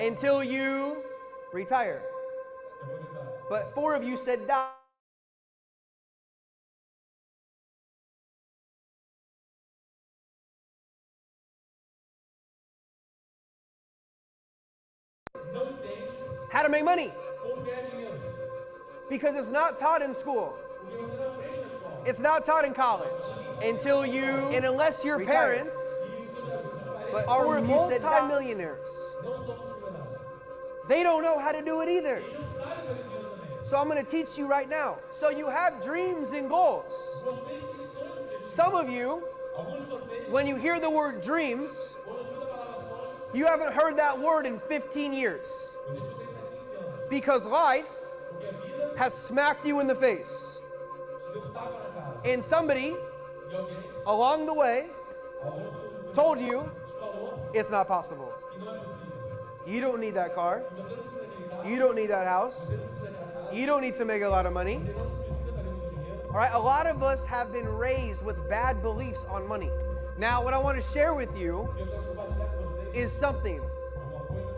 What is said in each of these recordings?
until you retire. But 4 of you said die. How to make money. Because it's not taught in school. It's not taught in college. Until you, and unless your parents, but 4 of you said multi-millionaires. They don't know how to do it either. So I'm going to teach you right now. So you have dreams and goals. Some of you, when you hear the word dreams, you haven't heard that word in 15 years. Because life has smacked you in the face. And somebody along the way told you it's not possible. You don't need that car. You don't need that house. You don't need to make a lot of money. All right, a lot of us have been raised with bad beliefs on money. Now, what I want to share with you is something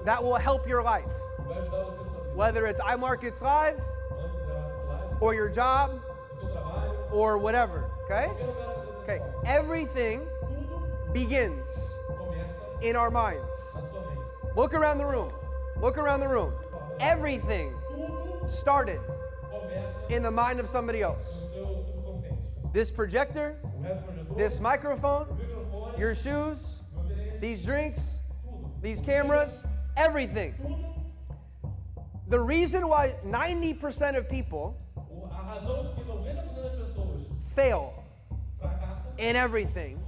that will help your life. Whether it's iMarkets Live, or your job, or whatever, okay? Okay, everything begins in our minds. Look around the room. Look around the room. Everything started in the mind of somebody else. This projector, this microphone, your shoes, these drinks, these cameras, everything. The reason why 90% of people fail in everything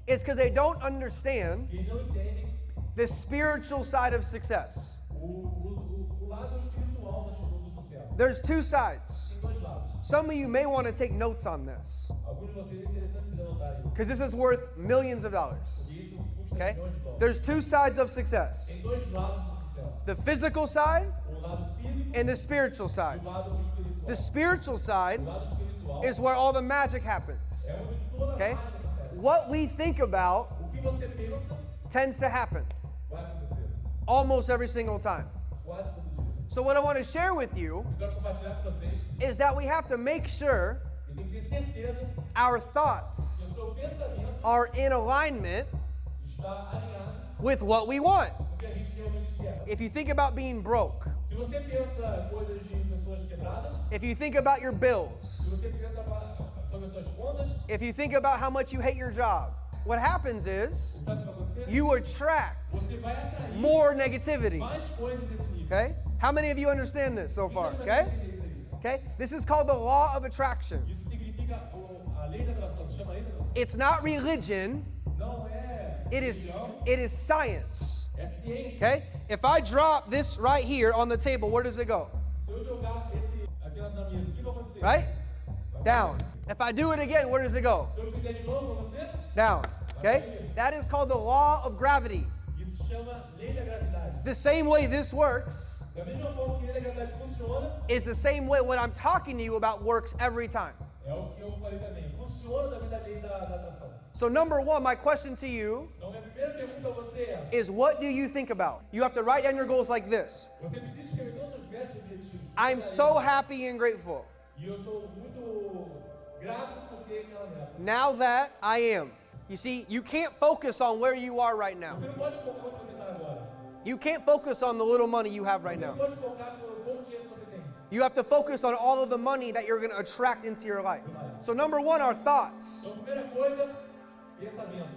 is because they don't understand the spiritual side of success. There's 2 sides. Some of you may want to take notes on this, because this is worth millions of dollars. Okay? There's 2 sides of success. The physical side and the spiritual side. The spiritual side is where all the magic happens. Okay? What we think about tends to happen almost every single time. So what I want to share with you is that we have to make sure our thoughts are in alignment with what we want. If you think about being broke, if you think about your bills, if you think about how much you hate your job, what happens is you attract more negativity. Okay? How many of you understand this so far? Okay? Okay? This is called the law of attraction. It's not religion. It is science. Okay? If I drop this right here on the table, where does it go? Right? Down. If I do it again, where does it go? Down. Okay? That is called the law of gravity. The same way this works is the same way what I'm talking to you about works every time. So number 1, my question to you is, what do you think about? You have to write down your goals like this. I'm so happy and grateful. Now that I am. You see, you can't focus on where you are right now. You can't focus on the little money you have right now. You have to focus on all of the money that you're going to attract into your life. So number 1, our thoughts.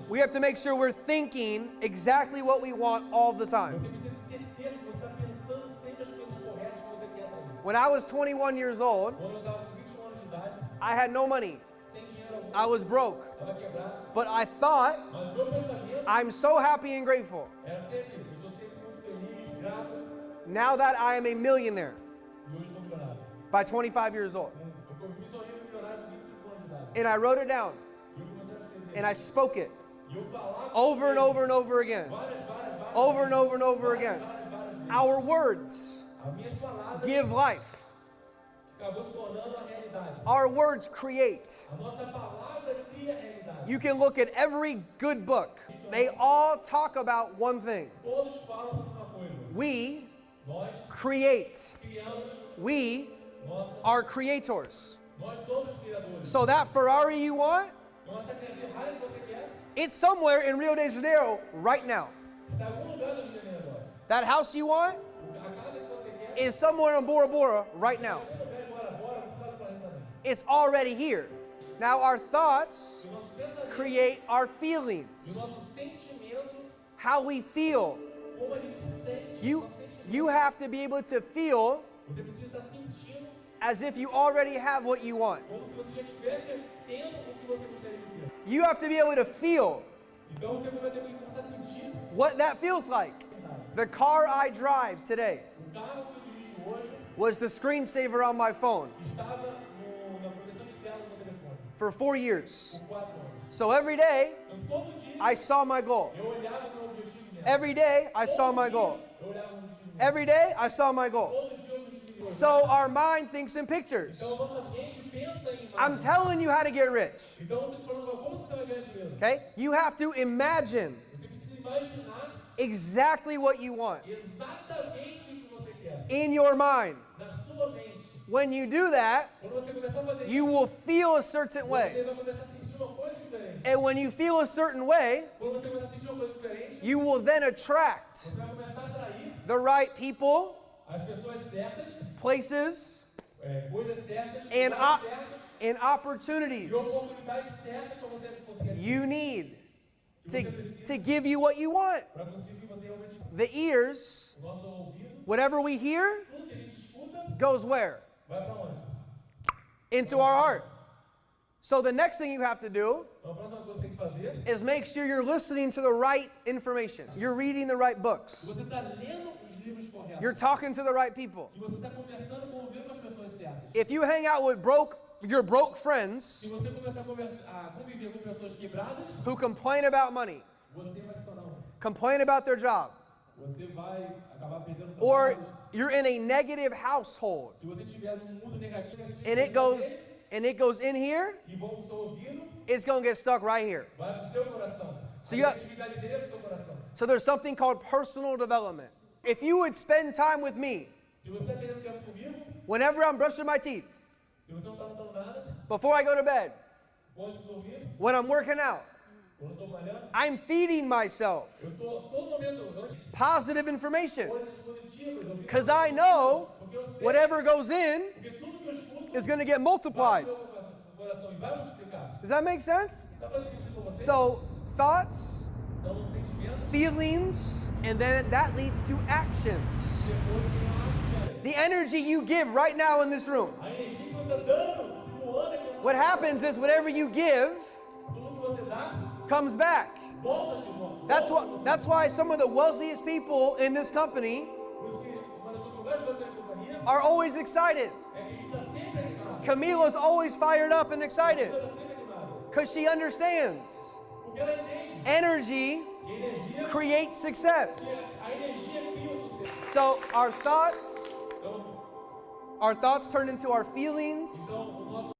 We have to make sure we're thinking exactly what we want all the time. When I was 21 years old, I had no money. I was broke. But I thought, I'm so happy and grateful. Now that I am a millionaire by 25 years old. And I wrote it down. And I spoke it over and over and over again. Over and over and over again. Our words give life. Our words create. You can look at every good book. They all talk about one thing. We nós create. criamos, We nós are creators. somos criadores. So that Ferrari you want, Então essa Ferrari que você quer it's somewhere in Rio de Janeiro right now. está em algum lugar do Rio de Janeiro agora. That house you want A casa que você quer is somewhere in Bora Bora right now. em algum lugar Bora, no planeta também. It's already here. Now our thoughts E nossos pensamentos, create our e o feelings, nosso sentimento, how we feel. como a gente sente, You, nosso sentimento. you have to be able to feel Você precisa estar sentindo as if you already have what you want. como se você já estivesse tendo o que você gostaria de ter. You have to be able to feel Então você vai ter que começar a sentir what that feels like. a verdade. The car I drive today O carro que eu dirijo hoje was the screensaver on my phone estava na proteção de tela do meu telefone for 4 years. por 4 anos. So every day Então todo dia I saw my goal. eu olhava para o objetivo mesmo. Every day I saw my goal. Eu olhava para o objetivo mesmo. Every day I saw my goal. Todo dia eu objetivo. So our mind thinks in pictures. Então a nossa mente pensa em I'm imagens. telling you how to get rich. Então eu estou te falando como você vai ganhar dinheiro. Okay? You have to imagine Você precisa imaginar exactly what you want exatamente o que você quer in your mind. na sua mente. When you do that, Quando você começar a fazer you isso, will feel a certain way. você vai começar a sentir uma coisa diferente. And when you feel a certain way, Quando você começar a sentir uma coisa diferente, you will then attract você vai começar a atrair the right people, as pessoas certas, places, coisas certas, and, lugares certos and opportunities e oportunidades certas para você conseguir you need to give you what you want. para conseguir você realmente The ears, o nosso ouvido, whatever we hear, tudo que a gente escuta goes where? vai para onde? Into our heart. So the next thing you have to do Então a próxima coisa que você tem que fazer, is make sure you're listening to the right information. You're reading the right que books. você está lendo os livros corretos, You're talking to the right people. que você está conversando, convivendo com as pessoas certas. If you hang out with your broke friends Se você começar a conviver com pessoas quebradas, who complain about money, você vai se tornar complain about their job, Você vai acabar perdendo o or trabalho. you're in a negative household Se você estiver num mundo negativo, and it goes in here, e vão pro seu ouvido, it's going to get stuck right here. vai pro seu coração. So A you have- negatividade dele é pro seu coração. So there's something called personal development. If you would spend time with me Se você está perdendo tempo comigo, whenever I'm brushing my teeth, se você não está notando nada, before I go to bed, antes de dormir, when I'm working out, quando eu estou malhando, I'm feeding myself eu estou todo momento antes positive information coisas positivas, eu fico- because I know porque eu sei, whatever goes in porque tudo que eu escuto is going to get vai multiplied. pro meu coração e vai multiplicar. Does that make sense? Está fazendo sentido com você? So, thoughts, Então, um sentimento, feelings, and then that leads to actions. depois tem uma ação. The energy you give right now in this room. A energia que você está dando, simulando aqui nessa What happens is whatever you give tudo que você dá, comes back. volta de volta. That's why some of the wealthiest people in this company Por isso que uma das coisas que eu mais gosto da companhia are always excited. é que a gente está sempre animado. Camila's always fired up and excited Ela está sempre animada. because she understands Porque ela entende energy que a energia, creates success. a energia cria o sucesso. So Então, our thoughts turn into our feelings. o nosso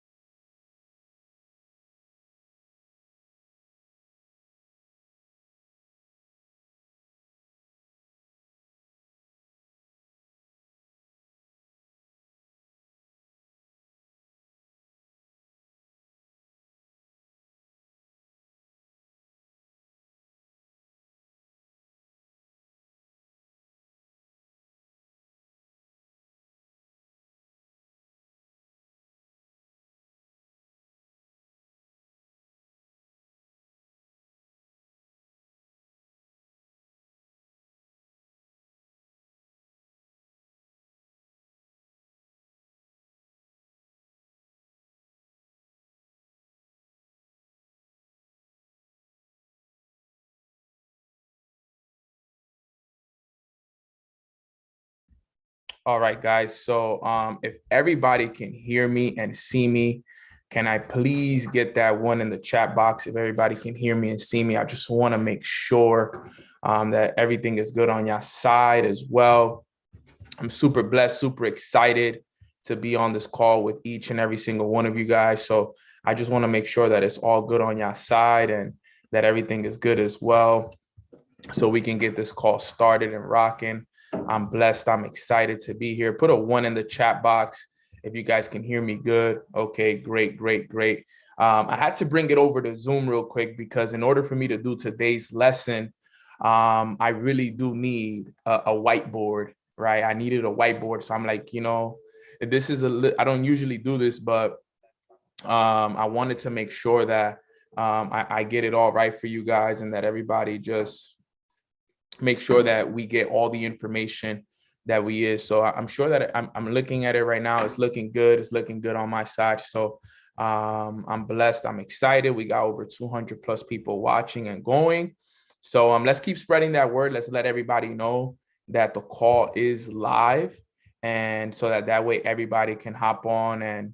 All right, guys. So if everybody can hear me and see me, can I please get that one in the chat box? If everybody can hear me and see me, I just want to make sure that everything is good on your side as well. I'm super blessed, super excited to be on this call with each and every single one of you guys. So I just want to make sure that it's all good on your side and that everything is good as well, so we can get this call started and rocking. I'm blessed. I'm excited to be here. Put a 1 in the chat box if you guys can hear me good. Okay, great, great, great. I had to bring it over to Zoom real quick because in order for me to do today's lesson, I really do need a whiteboard, right? I needed a whiteboard. So I'm like, this is I don't usually do this, but I wanted to make sure that I get it all right for you guys and that everybody just make sure that we get all the information that we is. So I'm sure that I'm looking at it right now. It's looking good. It's looking good on my side. So I'm blessed. I'm excited. We got over 200 plus people watching and going. So let's keep spreading that word. Let's let everybody know that the call is live, and so that way everybody can hop on and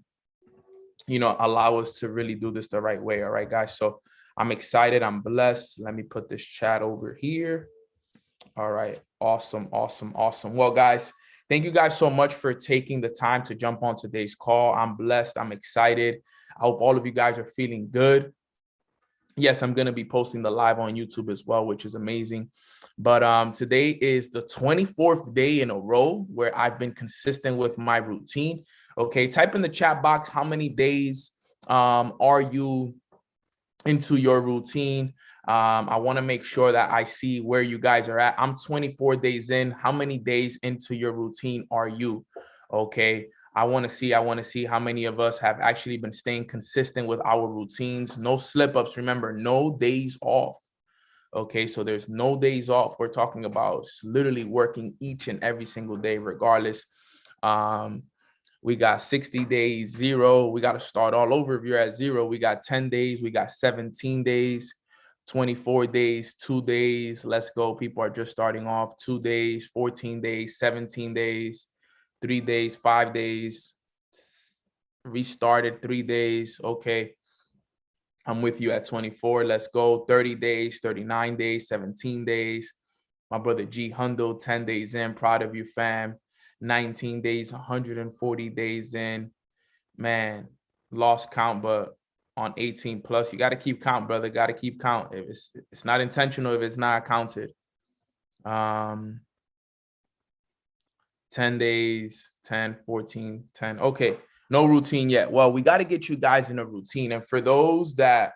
allow us to really do this the right way. All right, guys. So I'm excited. I'm blessed. Let me put this chat over here. All right. Awesome. Awesome. Awesome. Well, guys, thank you guys so much for taking the time to jump on today's call. I'm blessed. I'm excited. I hope all of you guys are feeling good. Yes, I'm going to be posting the live on YouTube as well, which is amazing. But today is the 24th day in a row where I've been consistent with my routine. Okay. Type in the chat box, how many days are you into your routine? I want to make sure that I see where you guys are at. I'm 24 days in. How many days into your routine are you? Okay. I want to see how many of us have actually been staying consistent with our routines. No slip ups. Remember, no days off. Okay. So there's no days off. We're talking about literally working each and every single day, regardless. We got 60 days, 0. We got to start all over if you're at 0. We got 10 days. We got 17 days, 24 days, 2 days. Let's go. People are just starting off. 2 days, 14 days, 17 days, 3 days, 5 days. Restarted 3 days. Okay. I'm with you at 24. Let's go. 30 days, 39 days, 17 days. My brother G Hundo, 10 days in. Proud of you, fam. 19 days, 140 days in. Man, lost count, but on 18 plus, you got to keep count, brother. Got to keep count. If it's not intentional, if it's not counted. 10 days, 10, 14, 10. Okay, no routine yet. Well, we got to get you guys in a routine. And for those that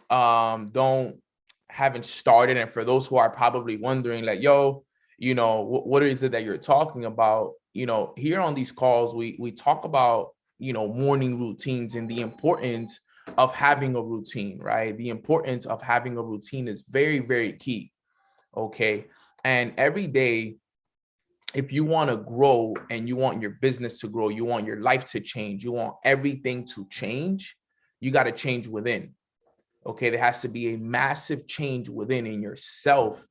haven't started, and for those who are probably wondering, like, yo, what is it that you're talking about? Here on these calls, we talk about, morning routines and the importance of having a routine, right? The importance of having a routine is very, very key. Okay. And every day, if you want to grow and you want your business to grow, you want your life to change, you want everything to change, you got to change within. Okay. There has to be a massive change within in yourself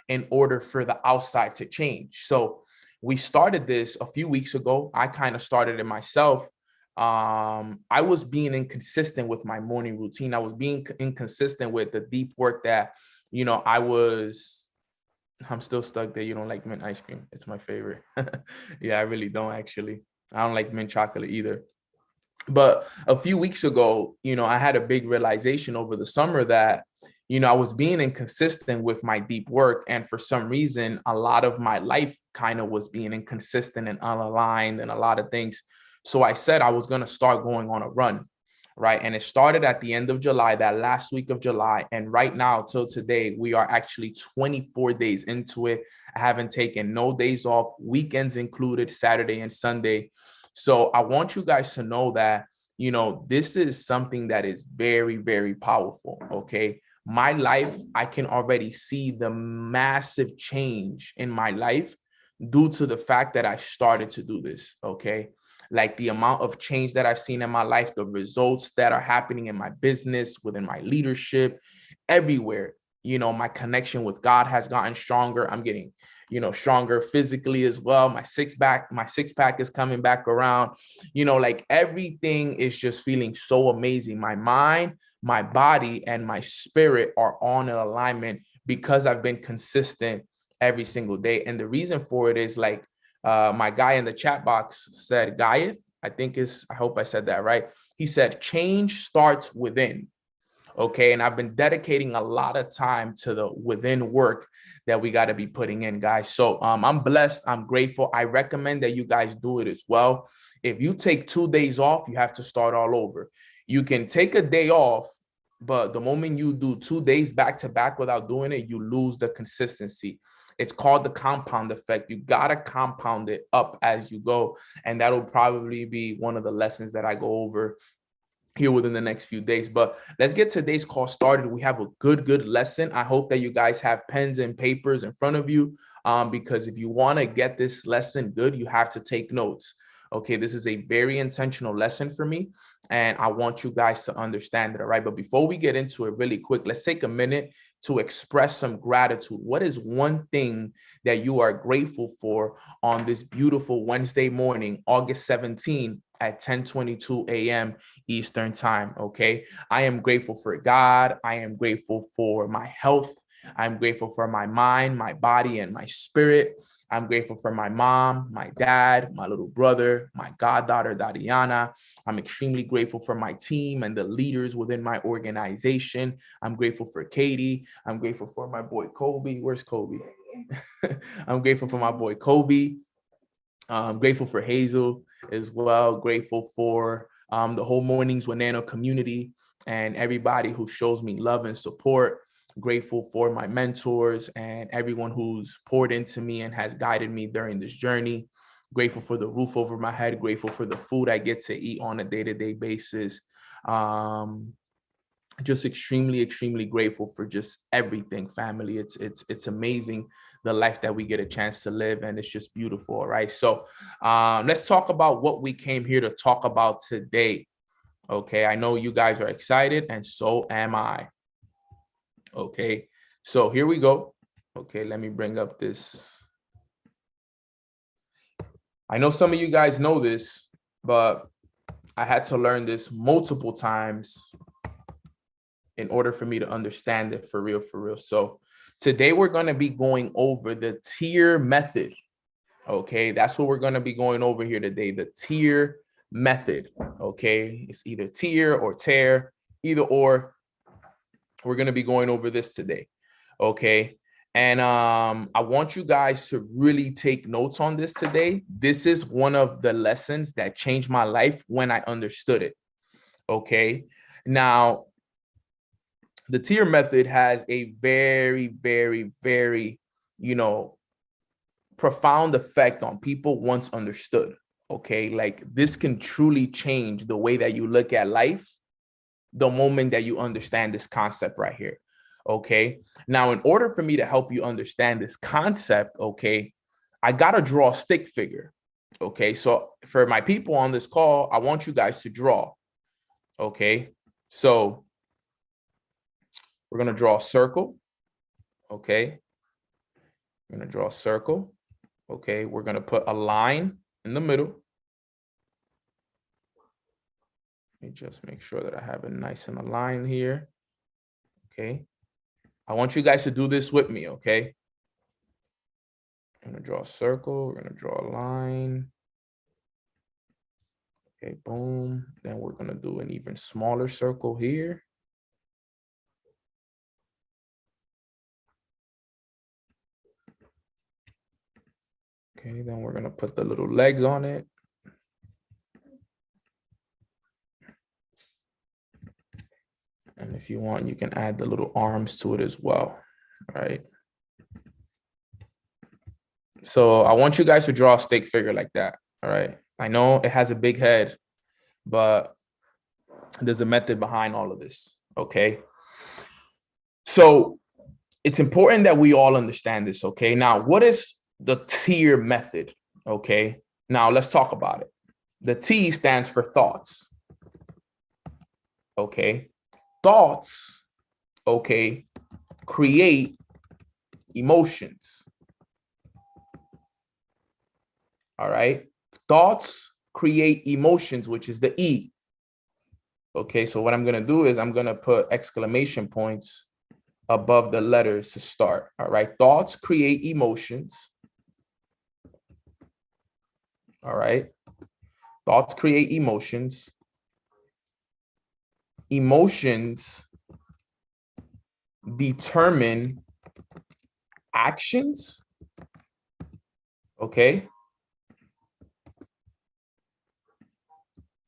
in order for the outside to change. So we started this a few weeks ago. I kind of started it myself. I was being inconsistent with my morning routine. I was being inconsistent with the deep work that, I'm still stuck there. You don't like mint ice cream. It's my favorite. Yeah, I really don't actually. I don't like mint chocolate either. But a few weeks ago, I had a big realization over the summer that, I was being inconsistent with my deep work. And for some reason, a lot of my life kind of was being inconsistent and unaligned and a lot of things. So I said I was going to start going on a run, right? And it started at the end of July, that last week of July. And right now, till today, we are actually 24 days into it. I haven't taken no days off, weekends included, Saturday and Sunday. So I want you guys to know that, this is something that is very, very powerful. Okay. My life, I can already see the massive change in my life due to the fact that I started to do this. Okay. Like the amount of change that I've seen in my life, the results that are happening in my business, within my leadership, everywhere. My connection with God has gotten stronger. I'm getting, stronger physically as well. My six pack is coming back around. Like everything is just feeling so amazing. My mind, my body, and my spirit are on an alignment because I've been consistent every single day. And the reason for it is like, my guy in the chat box said, Guyeth, I hope I said that right. He said, change starts within. Okay. And I've been dedicating a lot of time to the within work that we got to be putting in, guys. So I'm blessed. I'm grateful. I recommend that you guys do it as well. If you take 2 days off, you have to start all over. You can take a day off, but the moment you do 2 days back to back without doing it, you lose the consistency. It's called the compound effect. You got to compound it up as you go. And that'll probably be one of the lessons that I go over here within the next few days. But let's get today's call started. We have a good lesson. I hope that you guys have pens and papers in front of you, because if you want to get this lesson good, you have to take notes. Okay, this is a very intentional lesson for me, and I want you guys to understand it. All right, but before we get into it really quick, let's take a minute to express some gratitude. What is one thing that you are grateful for on this beautiful Wednesday morning, August 17th at 10:22 a.m. Eastern time? Okay, I am grateful for God. I am grateful for my health. I'm grateful for my mind, my body, and my spirit. I'm grateful for my mom, my dad, my little brother, my goddaughter, Dadiana. I'm extremely grateful for my team and the leaders within my organization. I'm grateful for Katie. I'm grateful for my boy, Kobe. Where's Kobe? I'm grateful for my boy, Kobe. I'm grateful for Hazel as well. Grateful for the whole Mornings with Nano community and everybody who shows me love and support. Grateful for my mentors and everyone who's poured into me and has guided me during this journey. Grateful for the roof over my head. Grateful for the food I get to eat on a day-to-day basis. Just extremely grateful for just everything, family. It's amazing, the life that we get a chance to live, and it's just beautiful. All right, so let's talk about what we came here to talk about today. Okay, I know you guys are excited, and so am I. Okay, so here we go. Okay, let me bring up this. I know some of you guys know this, but I had to learn this multiple times in order for me to understand it for real, for real. So today we're going to be going over the T.E.A.R method. Okay, that's what we're going to be going over here today, the T.E.A.R method. Okay, it's either T.E.A.R or T.E.A.R, either or. We're going to be going over this today. Okay, and I want you guys to really take notes on this today. This is one of the lessons that changed my life when I understood it. Okay, now the T.E.A.R method has a very, profound effect on people once understood. Okay, like this can truly change the way that you look at life the moment that you understand this concept right here. Okay, now in order for me to help you understand this concept, okay, I gotta draw a stick figure. Okay, so for my people on this call, I want you guys to draw. Okay, so we're gonna draw a circle. Okay, we're gonna draw a circle. Okay, we're gonna put a line in the middle. Let me just make sure that I have it nice and aligned here. Okay, I want you guys to do this with me. Okay, I'm gonna draw a circle. We're gonna draw a line. Okay, boom. Then we're gonna do an even smaller circle here. Okay, then we're gonna put the little legs on it. And if you want, you can add the little arms to it as well, right? So I want you guys to draw a stick figure like that, all right? I know it has a big head, but there's a method behind all of this, okay? So it's important that we all understand this, okay? Now, what is the T.E.A.R method, okay? Now, let's talk about it. The T stands for thoughts, okay? Thoughts, okay, create emotions. All right. Thoughts create emotions, which is the E. Okay, so what I'm going to do is I'm going to put exclamation points above the letters to start. All right. Thoughts create emotions. All right. Thoughts create emotions. Emotions determine actions. Okay.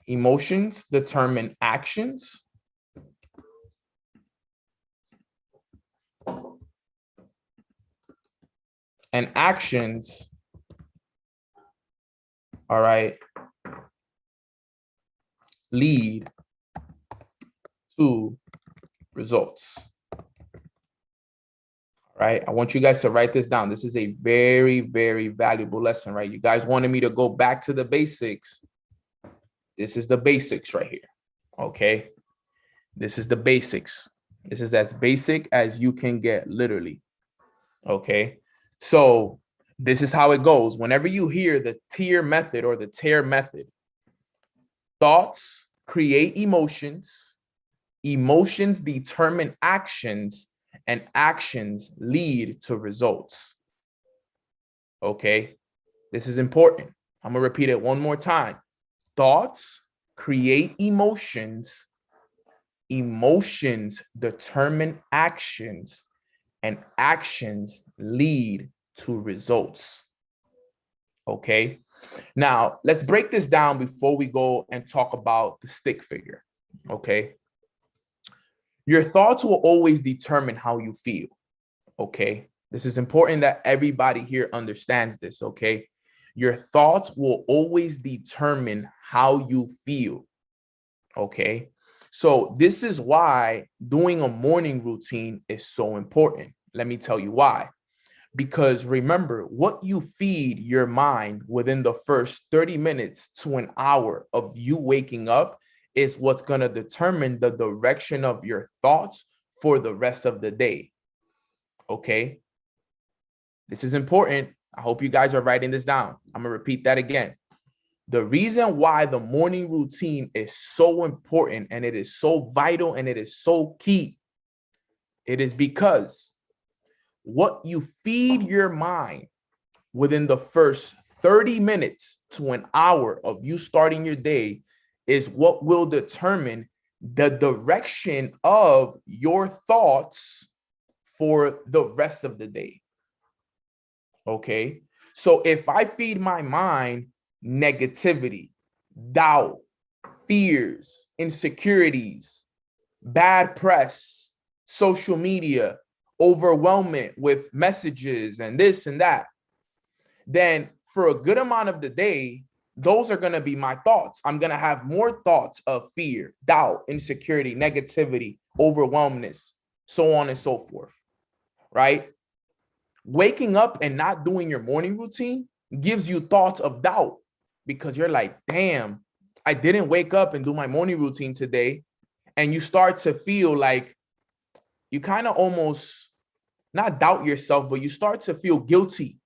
Emotions determine actions. And actions, all right, lead to results. All right, I want you guys to write this down. This is a very, very valuable lesson, right? You guys wanted me to go back to the basics. This is the basics right here, okay? This is the basics. This is as basic as you can get, literally, okay? So this is how it goes. Whenever you hear the T.E.A.R method or the T.E.A.R method, thoughts create emotions, emotions determine actions, and actions lead to results. Okay, this is important. I'm gonna repeat it one more time. Thoughts create emotions, emotions determine actions, and actions lead to results. Okay, now let's break this down before we go and talk about the stick figure. Okay, your thoughts will always determine how you feel. Okay, this is important that everybody here understands this. Okay, your thoughts will always determine how you feel. Okay, so this is why doing a morning routine is so important. Let me tell you why. Because remember, what you feed your mind within the first 30 minutes to an hour of you waking up is what's going to determine the direction of your thoughts for the rest of the day. Okay, this is important. I hope you guys are writing this down. I'm going to repeat that again. The reason why the morning routine is so important and it is so vital and it is so key, it is because what you feed your mind within the first 30 minutes to an hour of you starting your day is what will determine the direction of your thoughts for the rest of the day. Okay, so if I feed my mind negativity, doubt, fears, insecurities, bad press, social media, overwhelmment with messages and this and that, then for a good amount of the day, those are going to be my thoughts. I'm going to have more thoughts of fear, doubt, insecurity, negativity, overwhelmness, so on and so forth, right? Waking up and not doing your morning routine gives you thoughts of doubt because you're like, damn, I didn't wake up and do my morning routine today. And you start to feel like you kind of almost not doubt yourself, but you start to feel guilty,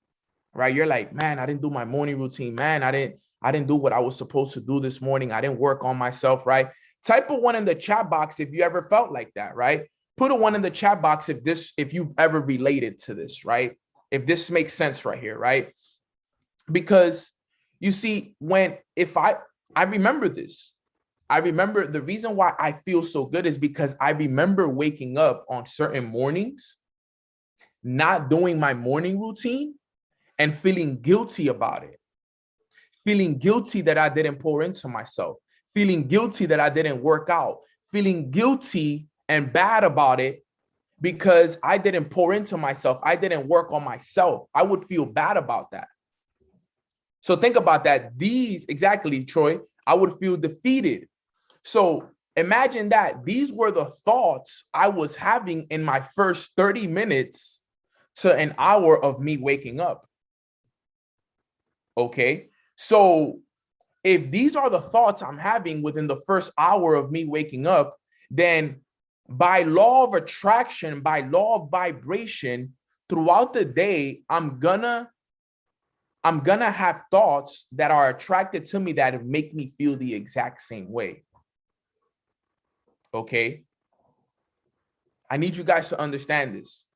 right? You're like, man, I didn't do my morning routine. Man, I didn't do what I was supposed to do this morning. I didn't work on myself, right? Type a 1 in the chat box if you ever felt like that, right? Put a 1 in the chat box if you've ever related to this, right? If this makes sense right here, right? Because you see, I remember this. I remember the reason why I feel so good is because I remember waking up on certain mornings, not doing my morning routine and feeling guilty about it. Feeling guilty that I didn't pour into myself. Feeling guilty that I didn't work out. Feeling guilty and bad about it because I didn't pour into myself. I didn't work on myself. I would feel bad about that. So think about that. Exactly, Troy, I would feel defeated. So imagine that these were the thoughts I was having in my first 30 minutes to an hour of me waking up. Okay, so if these are the thoughts I'm having within the first hour of me waking up, then by law of attraction, by law of vibration, throughout the day, I'm gonna have thoughts that are attracted to me that make me feel the exact same way. Okay, I need you guys to understand this,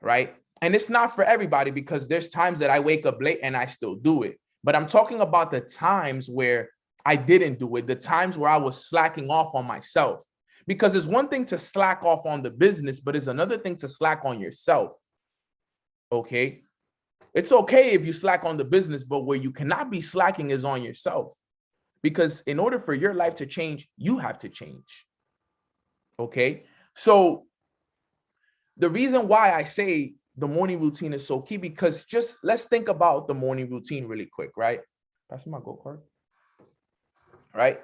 right? And it's not for everybody because there's times that I wake up late and I still do it. But I'm talking about the times where I didn't do it, the times where I was slacking off on myself. Because it's one thing to slack off on the business, but it's another thing to slack on yourself. Okay. It's okay if you slack on the business, but where you cannot be slacking is on yourself. Because in order for your life to change, you have to change. Okay. So the reason why I say the morning routine is so key, because just let's think about the morning routine really quick, right? Pass me my gold card. Right?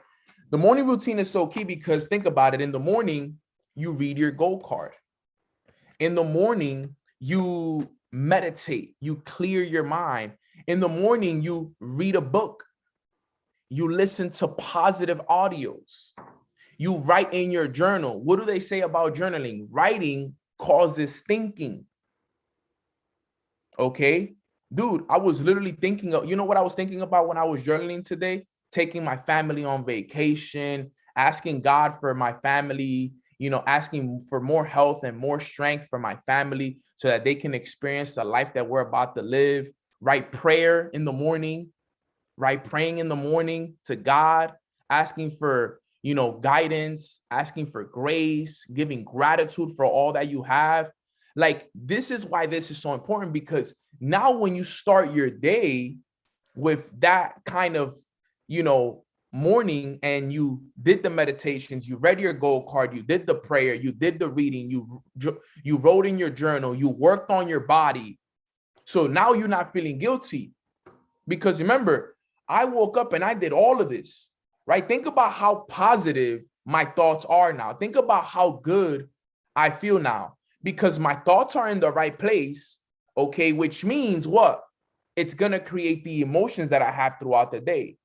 The morning routine is so key because think about it. In the morning, you read your gold card. In the morning, you meditate, you clear your mind. In the morning, you read a book. You listen to positive audios. You write in your journal. What do they say about journaling? Writing causes thinking. Okay, dude, I was literally thinking of, you know what I was thinking about when I was journaling today? Taking my family on vacation, asking God for my family, you know, asking for more health and more strength for my family so that they can experience the life that we're about to live. Right? Prayer in the morning, right? Praying in the morning to God, asking for, you know, guidance, asking for grace, giving gratitude for all that you have. Like, this is why this is so important, because now when you start your day with that kind of, you know, morning, and you did the meditations, you read your goal card, you did the prayer, you did the reading, you wrote in your journal, you worked on your body. So now you're not feeling guilty, because remember, I woke up and I did all of this, right? Think about how positive my thoughts are now. Think about how good I feel now, because my thoughts are in the right place, okay? Which means what? It's going to create the emotions that I have throughout the day,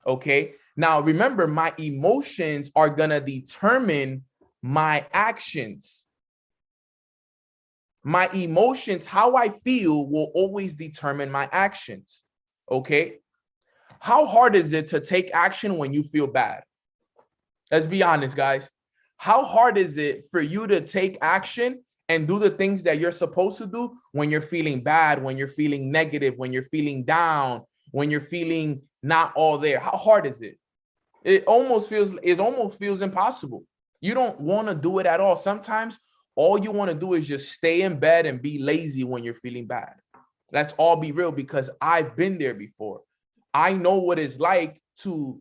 okay? Now, remember, my emotions are going to determine my actions. My emotions, how I feel, will always determine my actions, okay? How hard is it to take action when you feel bad? Let's be honest, guys. How hard is it for you to take action and do the things that you're supposed to do when you're feeling bad, when you're feeling negative, when you're feeling down, when you're feeling not all there? How hard is it? It almost feels impossible. You don't want to do it at all. Sometimes all you want to do is just stay in bed and be lazy when you're feeling bad. Let's all be real, because I've been there before. I know what it's like to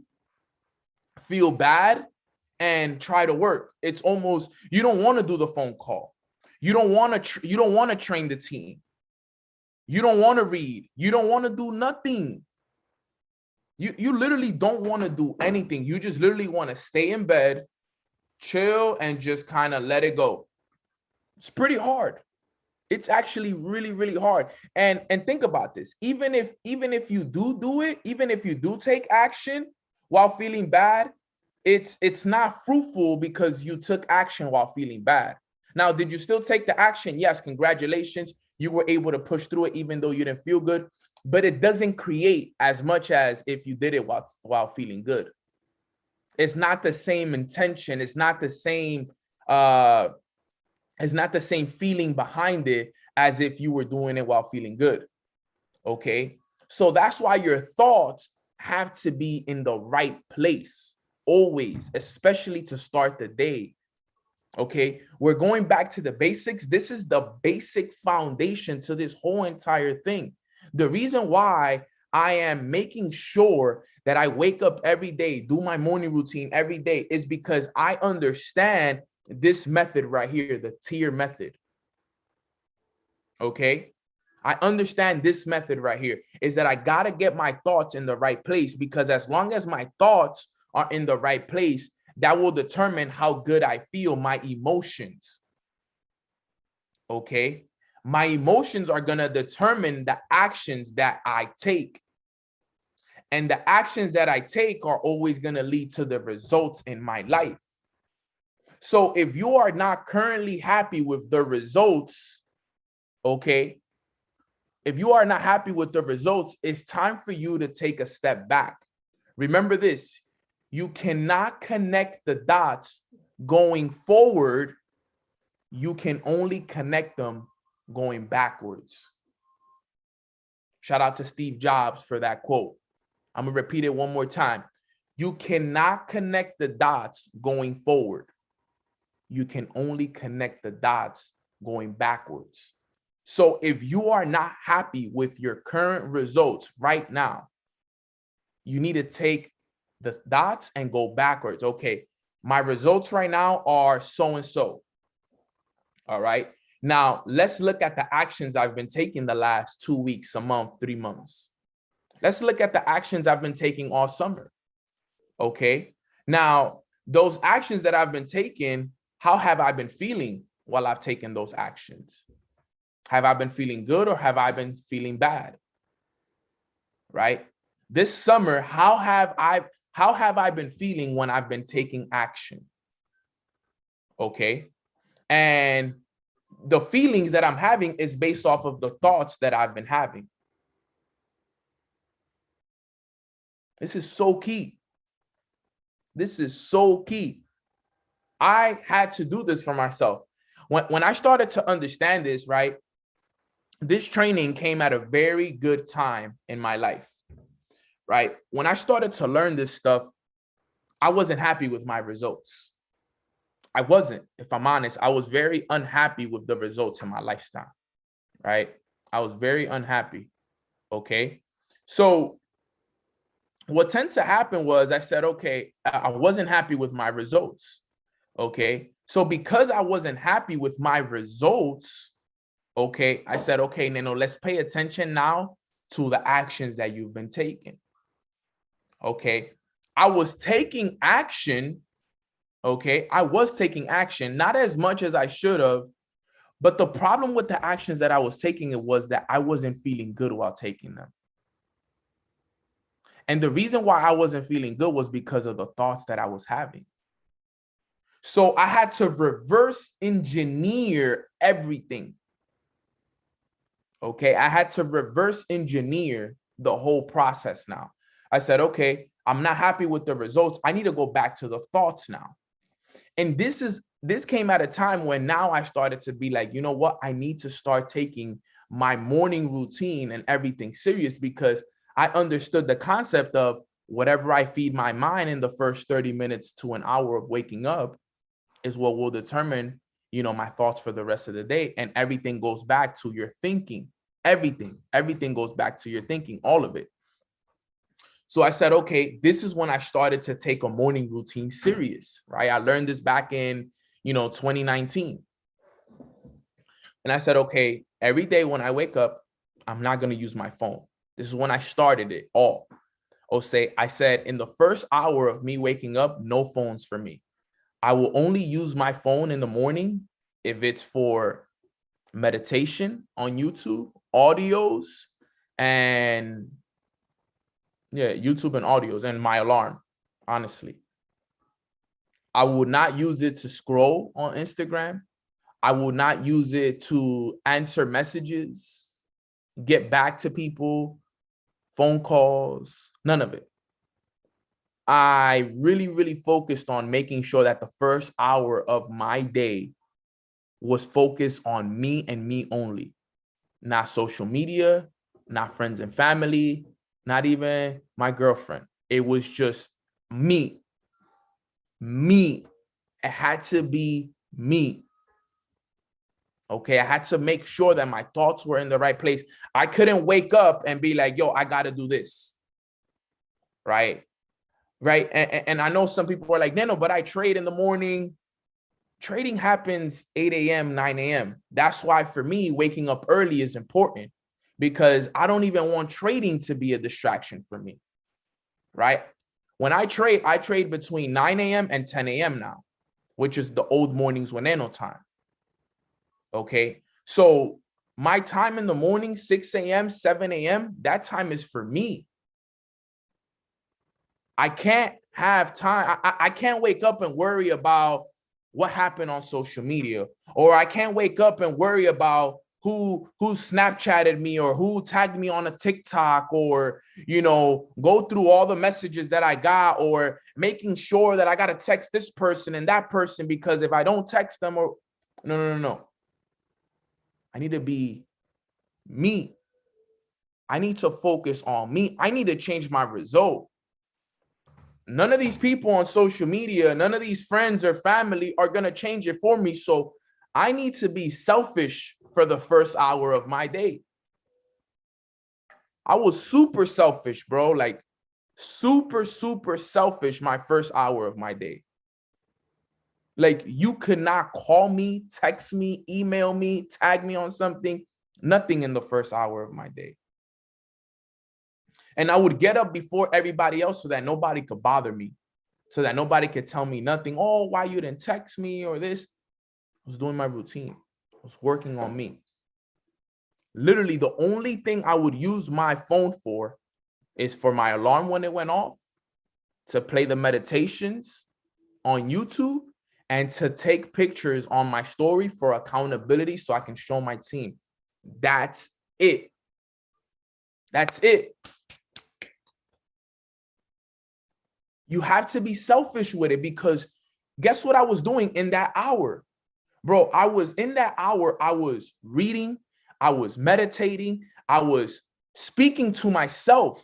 feel bad and try to work. It's almost, you don't want to do the phone call. You don't want to train the team. You don't want to read. You don't want to do nothing. You literally don't want to do anything. You just literally want to stay in bed, chill, and just kind of let it go. It's pretty hard. It's actually really, really hard. And think about this. Even if you do it, even if you do take action while feeling bad, it's not fruitful because you took action while feeling bad. Now, did you still take the action? Yes, congratulations. You were able to push through it even though you didn't feel good, but it doesn't create as much as if you did it while feeling good. It's not the same intention. It's not the same feeling behind it as if you were doing it while feeling good. Okay. So that's why your thoughts have to be in the right place always, especially to start the day. Okay. We're going back to the basics. This is the basic foundation to this whole entire thing. The reason why I am making sure that I wake up every day, do my morning routine every day, is because I understand this method right here, the T.E.A.R method. Okay. I understand this method right here is that I got to get my thoughts in the right place, because as long as my thoughts are in the right place, that will determine how good I feel, my emotions. Okay. My emotions are going to determine the actions that I take. And the actions that I take are always going to lead to the results in my life. So if you are not currently happy with the results, okay, if you are not happy with the results, it's time for you to take a step back. Remember this, you cannot connect the dots going forward. You can only connect them going backwards. Shout out to Steve Jobs for that quote. I'm going to repeat it one more time. You cannot connect the dots going forward. you can only connect the dots going backwards. So if you are not happy with your current results right now, you need to take the dots and go backwards. Okay, my results right now are so-and-so. All right. Now let's look at the actions I've been taking the last 2 weeks, a month, 3 months. Let's look at the actions I've been taking all summer. Okay. Now, those actions that I've been taking, how have I been feeling while I've taken those actions? Have I been feeling good or have I been feeling bad? Right? This summer, how have I been feeling when I've been taking action? Okay. And the feelings that I'm having is based off of the thoughts that I've been having. This is so key. This is so key. I had to do this for myself. When I started to understand this, right, this training came at a very good time in my life, right? When I started to learn this stuff, I wasn't happy with my results. I wasn't, if I'm honest, I was very unhappy with the results in my lifestyle, right? I was very unhappy, okay? So what tends to happen was I said, okay, I wasn't happy with my results, okay? So because I wasn't happy with my results, okay, I said, okay, Neno, let's pay attention now to the actions that you've been taking, okay? I was taking action, okay? I was taking action, not as much as I should have, but the problem with the actions that I was taking, it was that I wasn't feeling good while taking them. And the reason why I wasn't feeling good was because of the thoughts that I was having. So I had to reverse engineer everything. Okay, I had to reverse engineer the whole process now. I said, okay, I'm not happy with the results. I need to go back to the thoughts now. And this came at a time when now I started to be like, you know what? I need to start taking my morning routine and everything serious, because I understood the concept of whatever I feed my mind in the first 30 minutes to an hour of waking up is what will determine, you know, my thoughts for the rest of the day. And everything goes back to your thinking. Everything goes back to your thinking, all of it. So I said, okay, this is when I started to take a morning routine serious, right? I learned this back in, 2019. And I said, okay, every day when I wake up, I'm not going to use my phone. This is when I started it all. I said in the first hour of me waking up, no phones for me. I will only use my phone in the morning if it's for meditation on YouTube, audios, and YouTube and audios, and my alarm, honestly. I will not use it to scroll on Instagram. I will not use it to answer messages, get back to people, phone calls, none of it. I really, really focused on making sure that the first hour of my day was focused on me and me only. Not social media, not friends and family, not even my girlfriend. It was just me. Me. It had to be me. Okay, I had to make sure that my thoughts were in the right place. I couldn't wake up and be like, yo, I got to do this. Right? Right. And I know some people are like, no, but I trade in the morning. Trading happens 8 a.m., 9 a.m. That's why for me, waking up early is important, because I don't even want trading to be a distraction for me. Right? When I trade between 9 a.m. and 10 a.m. now, which is the old mornings Weneno time. Okay. So my time in the morning, 6 a.m., 7 a.m., that time is for me. I can't have time. I can't wake up and worry about what happened on social media, or I can't wake up and worry about who Snapchatted me or who tagged me on a TikTok, or, go through all the messages that I got, or making sure that I got to text this person and that person, because if I don't text them, or no. I need to be me. I need to focus on me. I need to change my result. None of these people on social media, none of these friends or family are going to change it for me. So I need to be selfish for the first hour of my day. I was super selfish, bro. Like super, super selfish my first hour of my day. Like you could not call me, text me, email me, tag me on something, nothing in the first hour of my day. And I would get up before everybody else so that nobody could bother me, so that nobody could tell me nothing. Oh, why you didn't text me or this? I was doing my routine. I was working on me. Literally, the only thing I would use my phone for is for my alarm when it went off, to play the meditations on YouTube, and to take pictures on my story for accountability so I can show my team. That's it. That's it. You have to be selfish with it, because guess what I was doing in that hour? Bro, I was in that hour, I was reading, I was meditating, I was speaking to myself.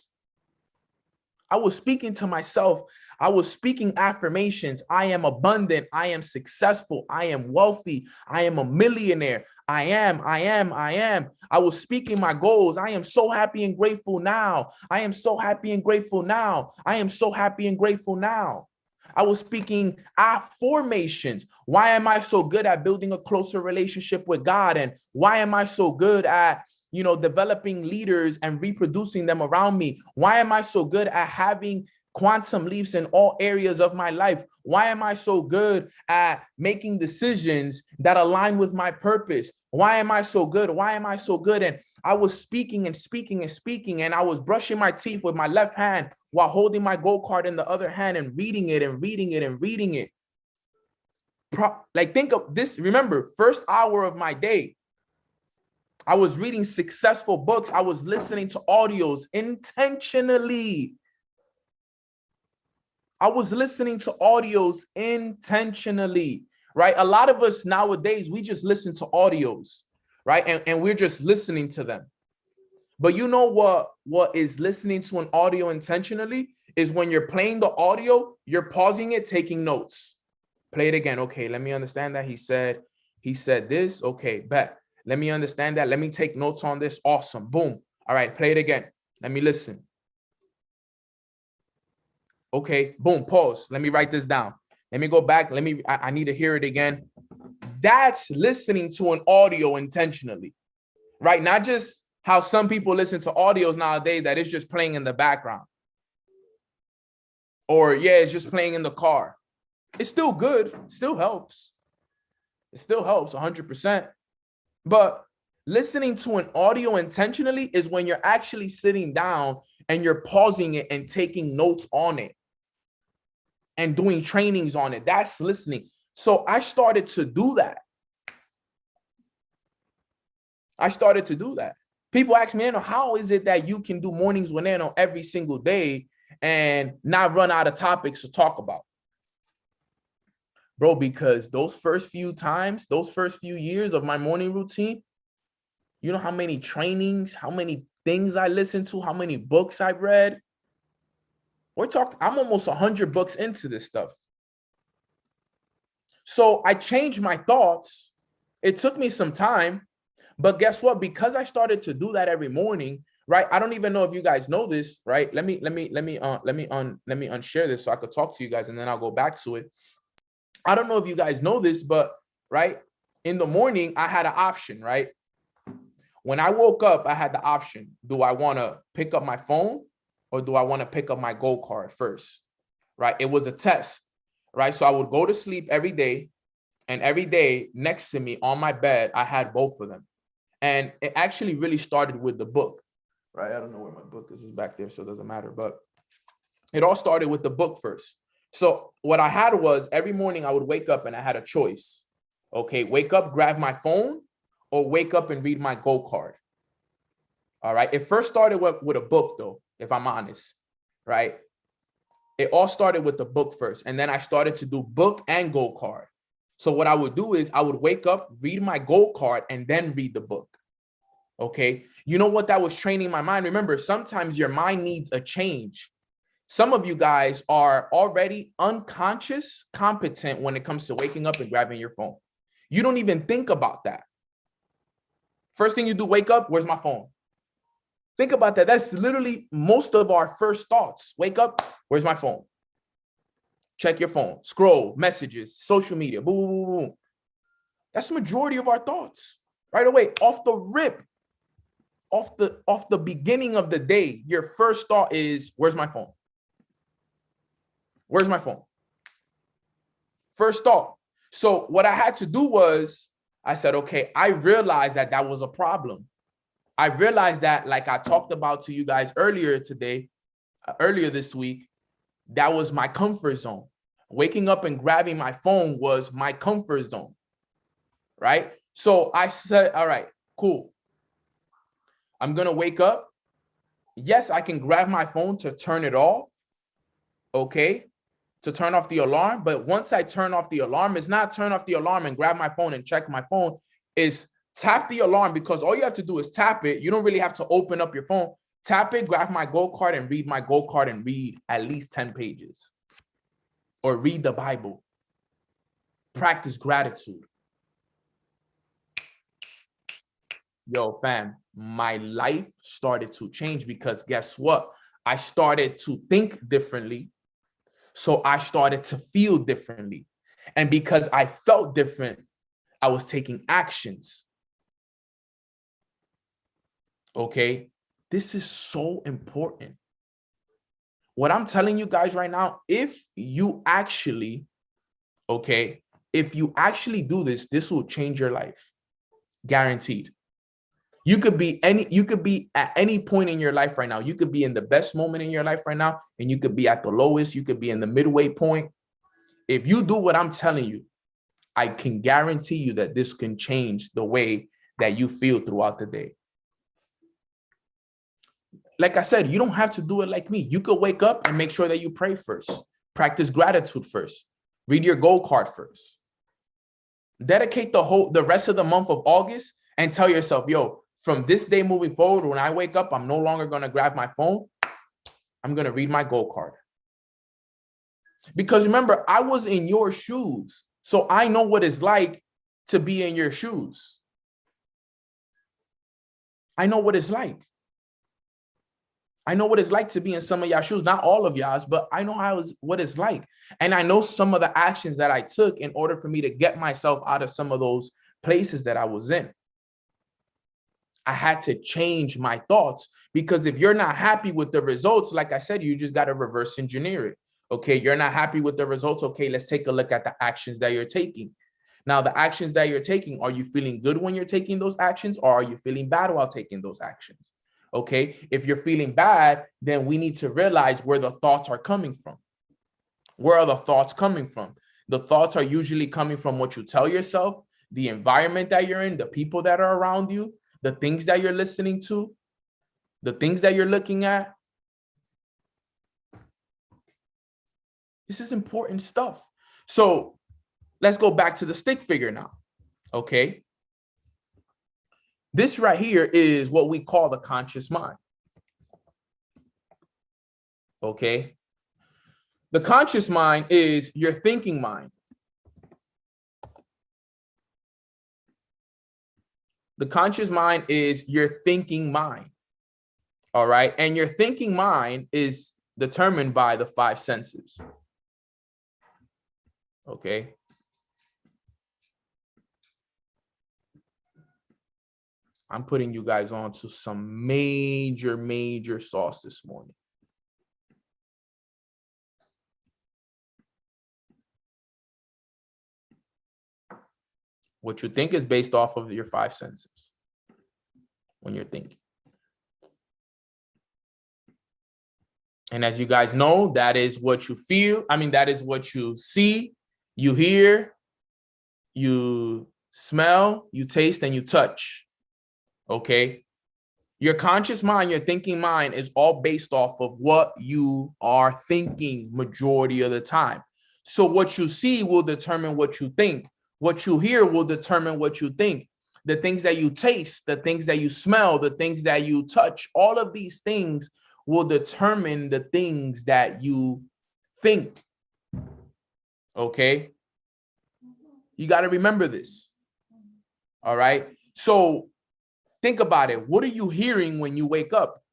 I was speaking to myself. I was speaking affirmations. I am abundant. I am successful. I am wealthy. I am a millionaire. I am. I was speaking my goals. I am so happy and grateful now. I am so happy and grateful now. I am so happy and grateful now. I was speaking affirmations. Why am I so good at building a closer relationship with God? And why am I so good at developing leaders and reproducing them around me? Why am I so good at having quantum leaps in all areas of my life? Why am I so good at making decisions that align with my purpose? Why am I so good? Why am I so good? And I was speaking and speaking and speaking, and I was brushing my teeth with my left hand while holding my gold card in the other hand and reading it and reading it and reading it. Like, think of this. Remember, first hour of my day, I was reading successful books. I was listening to audios intentionally. I was listening to audios intentionally, right? A lot of us nowadays, we just listen to audios, right? And we're just listening to them. But you know what is listening to an audio intentionally is when you're playing the audio, you're pausing it, taking notes. Play it again. Okay, let me understand that. He said this. Okay, bet. Let me understand that. Let me take notes on this. Awesome. Boom. All right, play it again. Let me listen. Okay, boom, pause. Let me write this down. Let me go back. I need to hear it again. That's listening to an audio intentionally, right? Not just how some people listen to audios nowadays that it's just playing in the background. Or yeah, it's just playing in the car. It's still good. It still helps. It still helps 100%. But listening to an audio intentionally is when you're actually sitting down and you're pausing it and taking notes on it and doing trainings on it. That's listening. So I started to do that. People ask me, how is it that you can do mornings with Nano every single day and not run out of topics to talk about? Bro, because those first few years of my morning routine, you know how many trainings, how many things I listened to, how many books I've read? I'm almost 100 books into this stuff. So I changed my thoughts. It took me some time, but guess what? Because I started to do that every morning, right? I don't even know if you guys know this, right? Let me unshare this so I could talk to you guys, and then I'll go back to it. I don't know if you guys know this, but right in the morning, I had an option, right? When I woke up, I had the option. Do I want to pick up my phone or do I want to pick up my gold card first? Right? It was a test, right? So I would go to sleep every day, and every day next to me on my bed, I had both of them. And it actually really started with the book, right? I don't know where my book is. It's back there, so it doesn't matter. But it all started with the book first. So what I had was every morning I would wake up and I had a choice. Okay, wake up, grab my phone, or wake up and read my gold card. All right. It first started with a book, though, if I'm honest, right? It all started with the book first. And then I started to do book and gold card. So what I would do is I would wake up, read my gold card, and then read the book. Okay. You know what that was training my mind? Remember, sometimes your mind needs a change. Some of you guys are already unconscious competent when it comes to waking up and grabbing your phone. You don't even think about that. First thing you do, wake up, where's my phone? Think about that. That's literally most of our first thoughts. Wake up, where's my phone? Check your phone, scroll, messages, social media, boom, boom, boom, boom. That's the majority of our thoughts. Right away, off the rip, off the beginning of the day, your first thought is, where's my phone? Where's my phone? First thought. So what I had to do was, I said, okay, I realized that that was a problem. I realized that, like I talked about to you guys earlier this week, that was my comfort zone. Waking up and grabbing my phone was my comfort zone, right? So I said, all right, cool. I'm going to wake up. Yes, I can grab my phone to turn it off, okay, to turn off the alarm. But once I turn off the alarm, it's not turn off the alarm and grab my phone and check my phone. Is tap the alarm, because all you have to do is tap it. You don't really have to open up your phone. Tap it, grab my gold card and read my gold card and read at least 10 pages. Or read the Bible. Practice gratitude. Yo, fam, my life started to change because guess what? I started to think differently. So I started to feel differently. And because I felt different, I was taking actions. Okay, this is so important. What I'm telling you guys right now, if you actually do this, this will change your life. Guaranteed. You could be at any point in your life right now. You could be in the best moment in your life right now, and you could be at the lowest. You could be in the midway point. If you do what I'm telling you, I can guarantee you that this can change the way that you feel throughout the day. Like I said, you don't have to do it like me. You could wake up and make sure that you pray first. Practice gratitude first. Read your goal card first. Dedicate the rest of the month of August and tell yourself, yo, from this day moving forward, when I wake up, I'm no longer going to grab my phone. I'm going to read my goal card. Because remember, I was in your shoes. So I know what it's like to be in your shoes. I know what it's like. I know what it's like to be in some of y'all's shoes, not all of y'all's, but I know what it's like. And I know some of the actions that I took in order for me to get myself out of some of those places that I was in. I had to change my thoughts, because if you're not happy with the results, like I said, you just got to reverse engineer it. Okay, you're not happy with the results. Okay, let's take a look at the actions that you're taking. Now, the actions that you're taking, are you feeling good when you're taking those actions, or are you feeling bad while taking those actions? Okay, if you're feeling bad, then we need to realize where the thoughts are coming from. Where are the thoughts coming from? The thoughts are usually coming from what you tell yourself, the environment that you're in, the people that are around you, the things that you're listening to, the things that you're looking at. This is important stuff. So let's go back to the stick figure now. Okay. This right here is what we call the conscious mind. Okay. The conscious mind is your thinking mind. The conscious mind is your thinking mind. All right. And your thinking mind is determined by the five senses. Okay. I'm putting you guys on to some major sauce this morning. What you think is based off of your five senses when you're thinking. And as you guys know, that is what you feel. I mean, that is what you see, you hear, you smell, you taste, and you touch. Okay. Your conscious mind, your thinking mind is all based off of what you are thinking majority of the time. So what you see will determine what you think. What you hear will determine what you think. The things that you taste, the things that you smell, the things that you touch, all of these things will determine the things that you think. Okay? You got to remember this. All right? So think about it. What are you hearing when you wake up?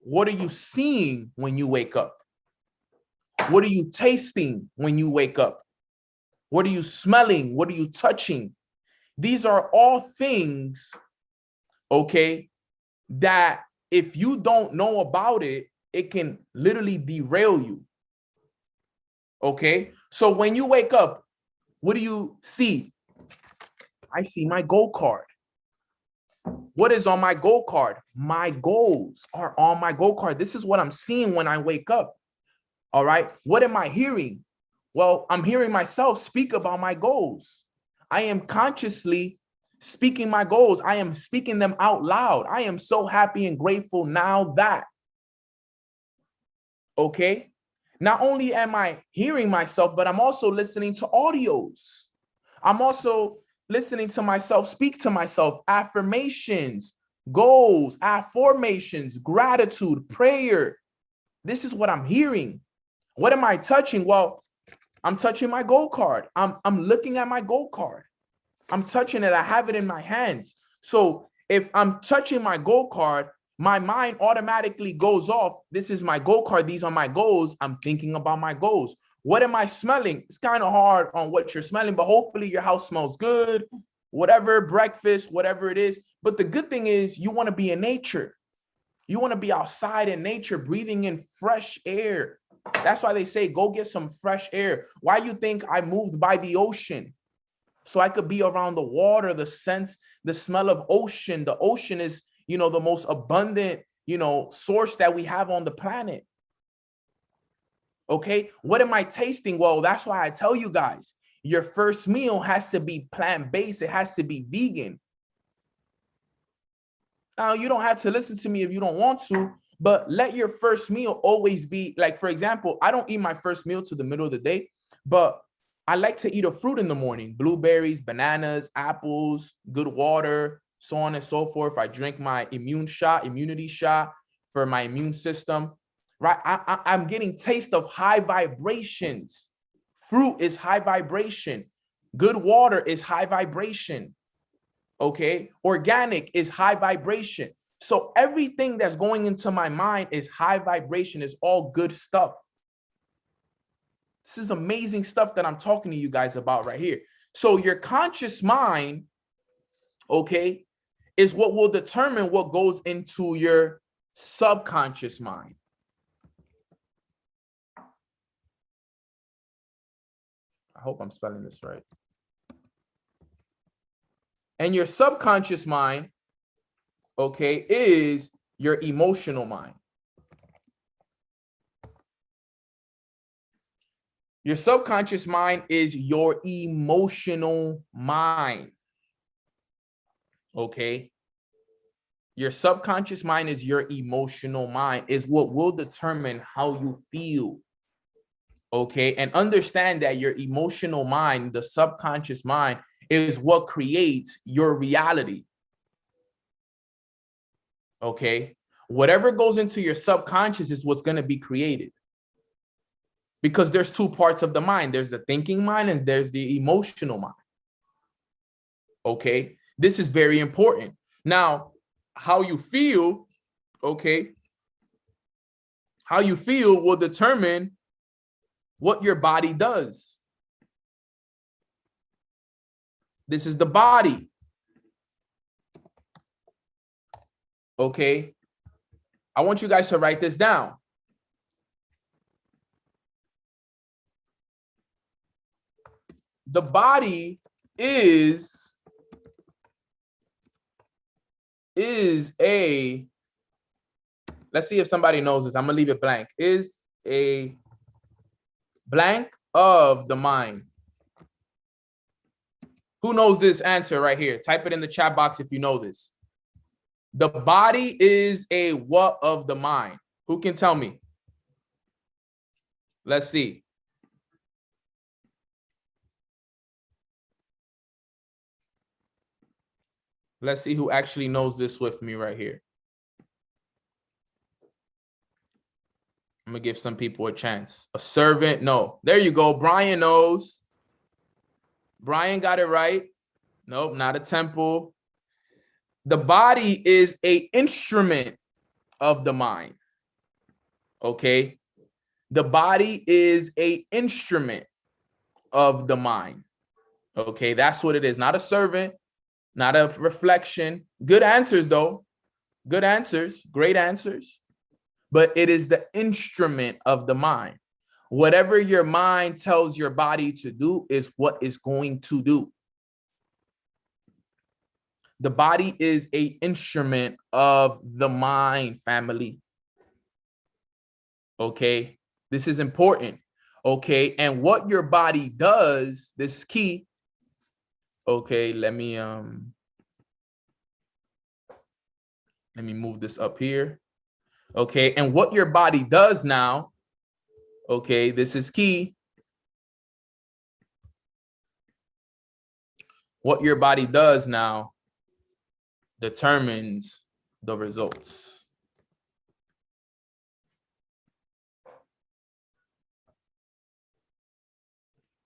What are you seeing when you wake up? What are you tasting when you wake up? What are you smelling? What are you touching? These are all things, okay, that if you don't know about it, it can literally derail you. Okay, so when you wake up, what do you see? I see my goal card. What is on my goal card? My goals are on my goal card. This is what I'm seeing when I wake up. All right. What am I hearing? Well, I'm hearing myself speak about my goals. I am consciously speaking my goals. I am speaking them out loud. I am so happy and grateful now that. Okay. Not only am I hearing myself, but I'm also listening to audios. I'm also listening to myself speak to myself, affirmations, goals, affirmations, gratitude, prayer. This is what I'm hearing. What am I touching? Well, I'm touching my goal card. I'm looking at my goal card. I'm touching it. I have it in my hands. So if I'm touching my goal card, my mind automatically goes off. This is my goal card. These are my goals. I'm thinking about my goals. What am I smelling? It's kind of hard on what you're smelling, but hopefully your house smells good, whatever, breakfast, whatever it is. But the good thing is you want to be in nature. You want to be outside in nature, breathing in fresh air. That's why they say, go get some fresh air. Why you think I moved by the ocean? So I could be around the water, the sense, the smell of ocean. The ocean is, the most abundant, source that we have on the planet. Okay. What am I tasting? Well, that's why I tell you guys, your first meal has to be plant-based. It has to be vegan. Now, you don't have to listen to me if you don't want to, but let your first meal always be like, for example, I don't eat my first meal to the middle of the day, but I like to eat a fruit in the morning, blueberries, bananas, apples, good water, so on and so forth. I drink my immunity shot for my immune system, right? I'm getting taste of high vibrations. Fruit is high vibration. Good water is high vibration. Okay, organic is high vibration. So everything that's going into my mind is high vibration, is all good stuff. This is amazing stuff that I'm talking to you guys about right here. So your conscious mind, okay, is what will determine what goes into your subconscious mind. I hope I'm spelling this right. And your subconscious mind, okay, is your emotional mind. Your subconscious mind is your emotional mind. Okay. Your subconscious mind is your emotional mind, is what will determine how you feel. Okay. And understand that your emotional mind, the subconscious mind, is what creates your reality. Okay. Whatever goes into your subconscious is what's going to be created. Because there's two parts of the mind. There's the thinking mind and there's the emotional mind. Okay. This is very important. Now, how you feel, okay, how you feel will determine what your body does. This is the body. Okay. I want you guys to write this down. The body is a, let's see if somebody knows this. I'm gonna leave it blank. Is a blank of the mind. Who knows this answer right here? Type it in the chat box if you know this. The body is a what of the mind? Who can tell me? Let's see. Let's see who actually knows this with me right here. I'm gonna give some people a chance. A servant, no. There you go. Brian knows. Brian got it right. Nope, not a temple. The body is an instrument of the mind. Okay. The body is an instrument of the mind. Okay, that's what it is. Not a servant, not a reflection. Good answers, though. Good answers, great answers. But it is the instrument of the mind. Whatever your mind tells your body to do is what it's going to do. The body is an instrument of the mind, family. Okay, this is important. Okay, and what your body does, this is key. Okay, let me move this up here. Okay, and what your body does now, okay, this is key. What your body does now determines the results.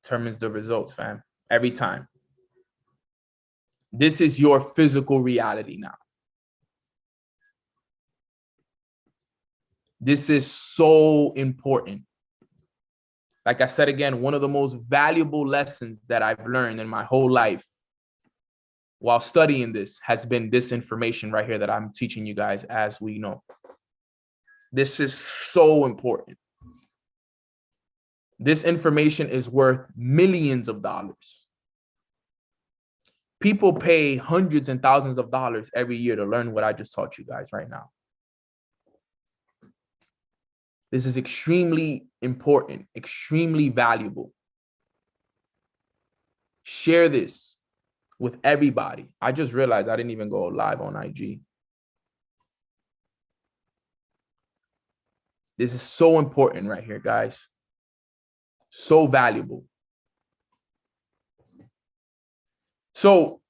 Determines the results, fam. Every time. This is your physical reality now. This is so important. Like I said again, one of the most valuable lessons that I've learned in my whole life while studying this has been this information right here that I'm teaching you guys as we know. This is so important. This information is worth millions of dollars. People pay hundreds and thousands of dollars every year to learn what I just taught you guys right now. This is extremely important, extremely valuable. Share this with everybody. I just realized I didn't even go live on IG. This is so important right here, guys. So valuable. So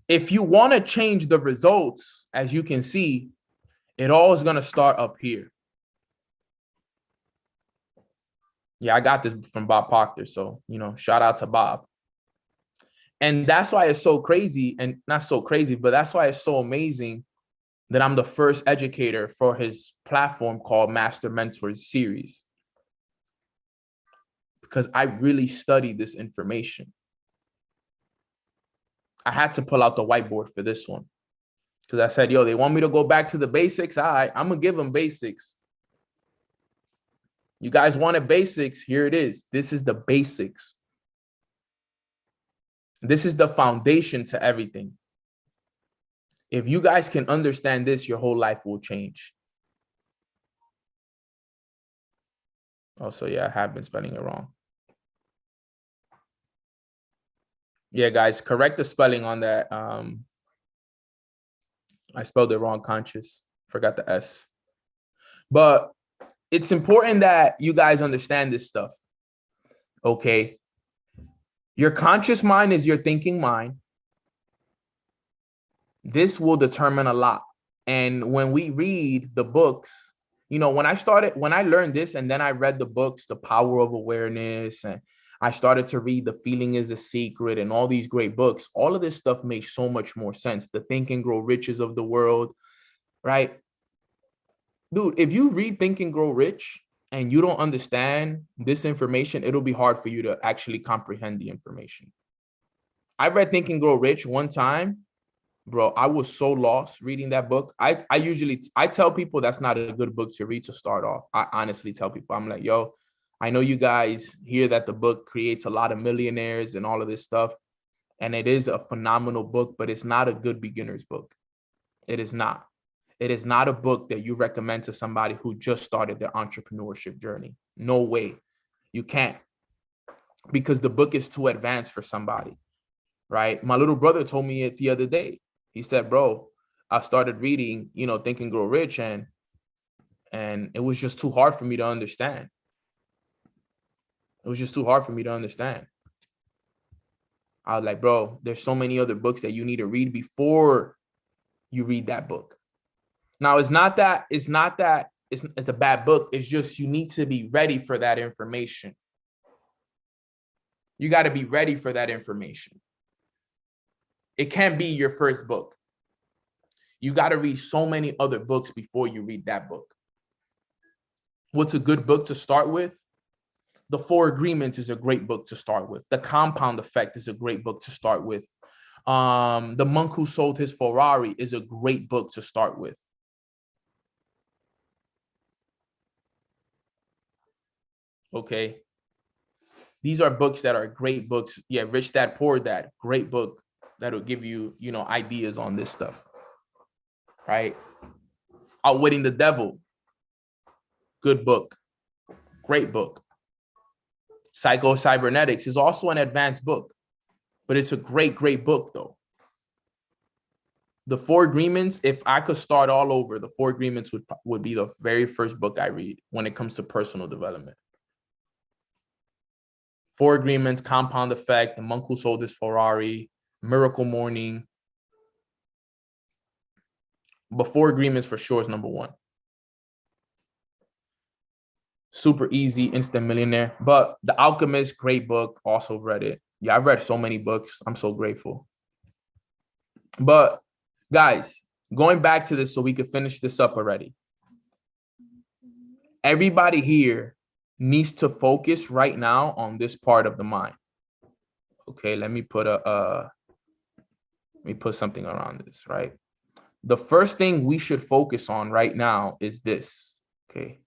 if you want to change the results, as you can see, it all is going to start up here. Yeah, I got this from Bob Proctor. So, shout out to Bob. And that's why it's so crazy, and not so crazy, but that's why it's so amazing that I'm the first educator for his platform called Master Mentors Series. Because I really studied this information. I had to pull out the whiteboard for this one. Because I said, yo, they want me to go back to the basics. All right, I'm going to give them basics. You guys wanted basics. Here it is. This is the basics. This is the foundation to everything. If you guys can understand this, your whole life will change. Also, yeah, I have been spelling it wrong. Yeah, guys, correct the spelling on that. I spelled it wrong, conscious. Forgot the S. But it's important that you guys understand this stuff. Okay. Your conscious mind is your thinking mind. This will determine a lot. And when we read the books, when I learned this and then I read the books, The Power of Awareness, and I started to read The Feeling is a Secret and all these great books, all of this stuff makes so much more sense. The Think and Grow Riches of the world, right? Dude, if you read Think and Grow Rich and you don't understand this information, it'll be hard for you to actually comprehend the information. I read Think and Grow Rich one time, bro. I was so lost reading that book. I tell people that's not a good book to read to start off. I honestly tell people, I'm like, yo, I know you guys hear that the book creates a lot of millionaires and all of this stuff. And it is a phenomenal book, but it's not a good beginner's book. It is not. It is not a book that you recommend to somebody who just started their entrepreneurship journey. No way. You can't. Because the book is too advanced for somebody, right? My little brother told me it the other day. He said, bro, I started reading, Think and Grow Rich, and it was just too hard for me to understand. It was just too hard for me to understand. I was like, bro, there's so many other books that you need to read before you read that book. Now, it's not that it's a bad book. It's just you need to be ready for that information. You got to be ready for that information. It can't be your first book. You got to read so many other books before you read that book. What's a good book to start with? The Four Agreements is a great book to start with. The Compound Effect is a great book to start with. The Monk Who Sold His Ferrari is a great book to start with. Okay. These are books that are great books. Yeah, Rich Dad, Poor Dad, great book that'll give you, ideas on this stuff. Right? Outwitting the Devil, good book, great book. Psycho-Cybernetics is also an advanced book, but it's a great, great book though. The Four Agreements, if I could start all over, the Four Agreements would be the very first book I read when it comes to personal development. Four Agreements, Compound Effect, The Monk Who Sold His Ferrari, Miracle Morning. But Four Agreements for sure is number one. Super easy, instant millionaire. But The Alchemist, great book. Also read it. Yeah, I've read so many books. I'm so grateful. But guys, going back to this so we could finish this up already. Everybody here needs to focus right now on this part of the mind. Okay, let me put something around this, right? The first thing we should focus on right now is this, okay?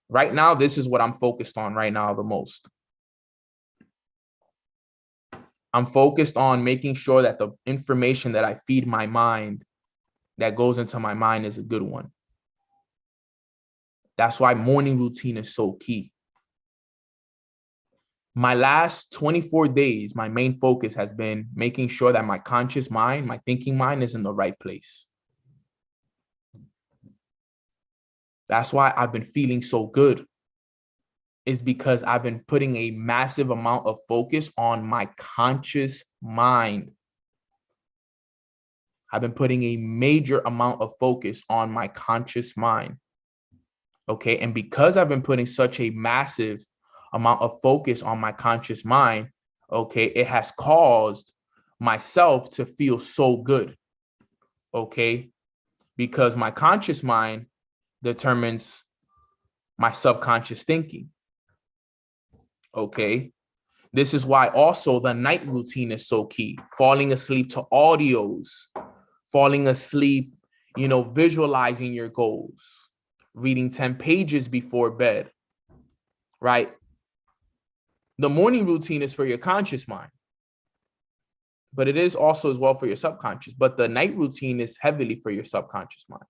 Right now, this is what I'm focused on right now the most. I'm focused on making sure that the information that I feed my mind, that goes into my mind, is a good one. That's why morning routine is so key. My last 24 days, my main focus has been making sure that my conscious mind, my thinking mind, is in the right place. That's why I've been feeling so good, is because I've been putting a massive amount of focus on my conscious mind. I've been putting a major amount of focus on my conscious mind. Okay. And because I've been putting such a massive amount of focus on my conscious mind, okay, it has caused myself to feel so good. Okay. Because my conscious mind determines my subconscious thinking. Okay. This is why also the night routine is so key. Falling asleep to audios, falling asleep, visualizing your goals, reading 10 pages before bed, right? The morning routine is for your conscious mind, but it is also as well for your subconscious. But the night routine is heavily for your subconscious mind.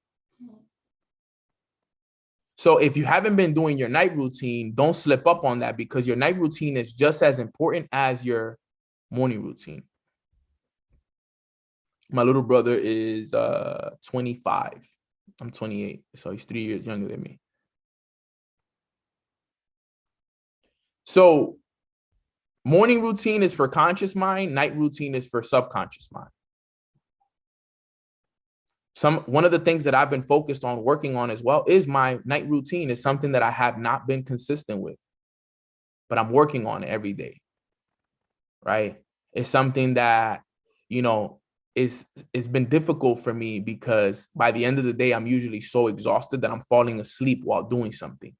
So if you haven't been doing your night routine, don't slip up on that, because your night routine is just as important as your morning routine. My little brother is 25. I'm 28, so he's 3 years younger than me. So morning routine is for conscious mind, night routine is for subconscious mind. One of the things that I've been focused on working on as well is my night routine. Is something that I have not been consistent with, but I'm working on it every day, right? It's something that, it's been difficult for me, because by the end of the day, I'm usually so exhausted that I'm falling asleep while doing something.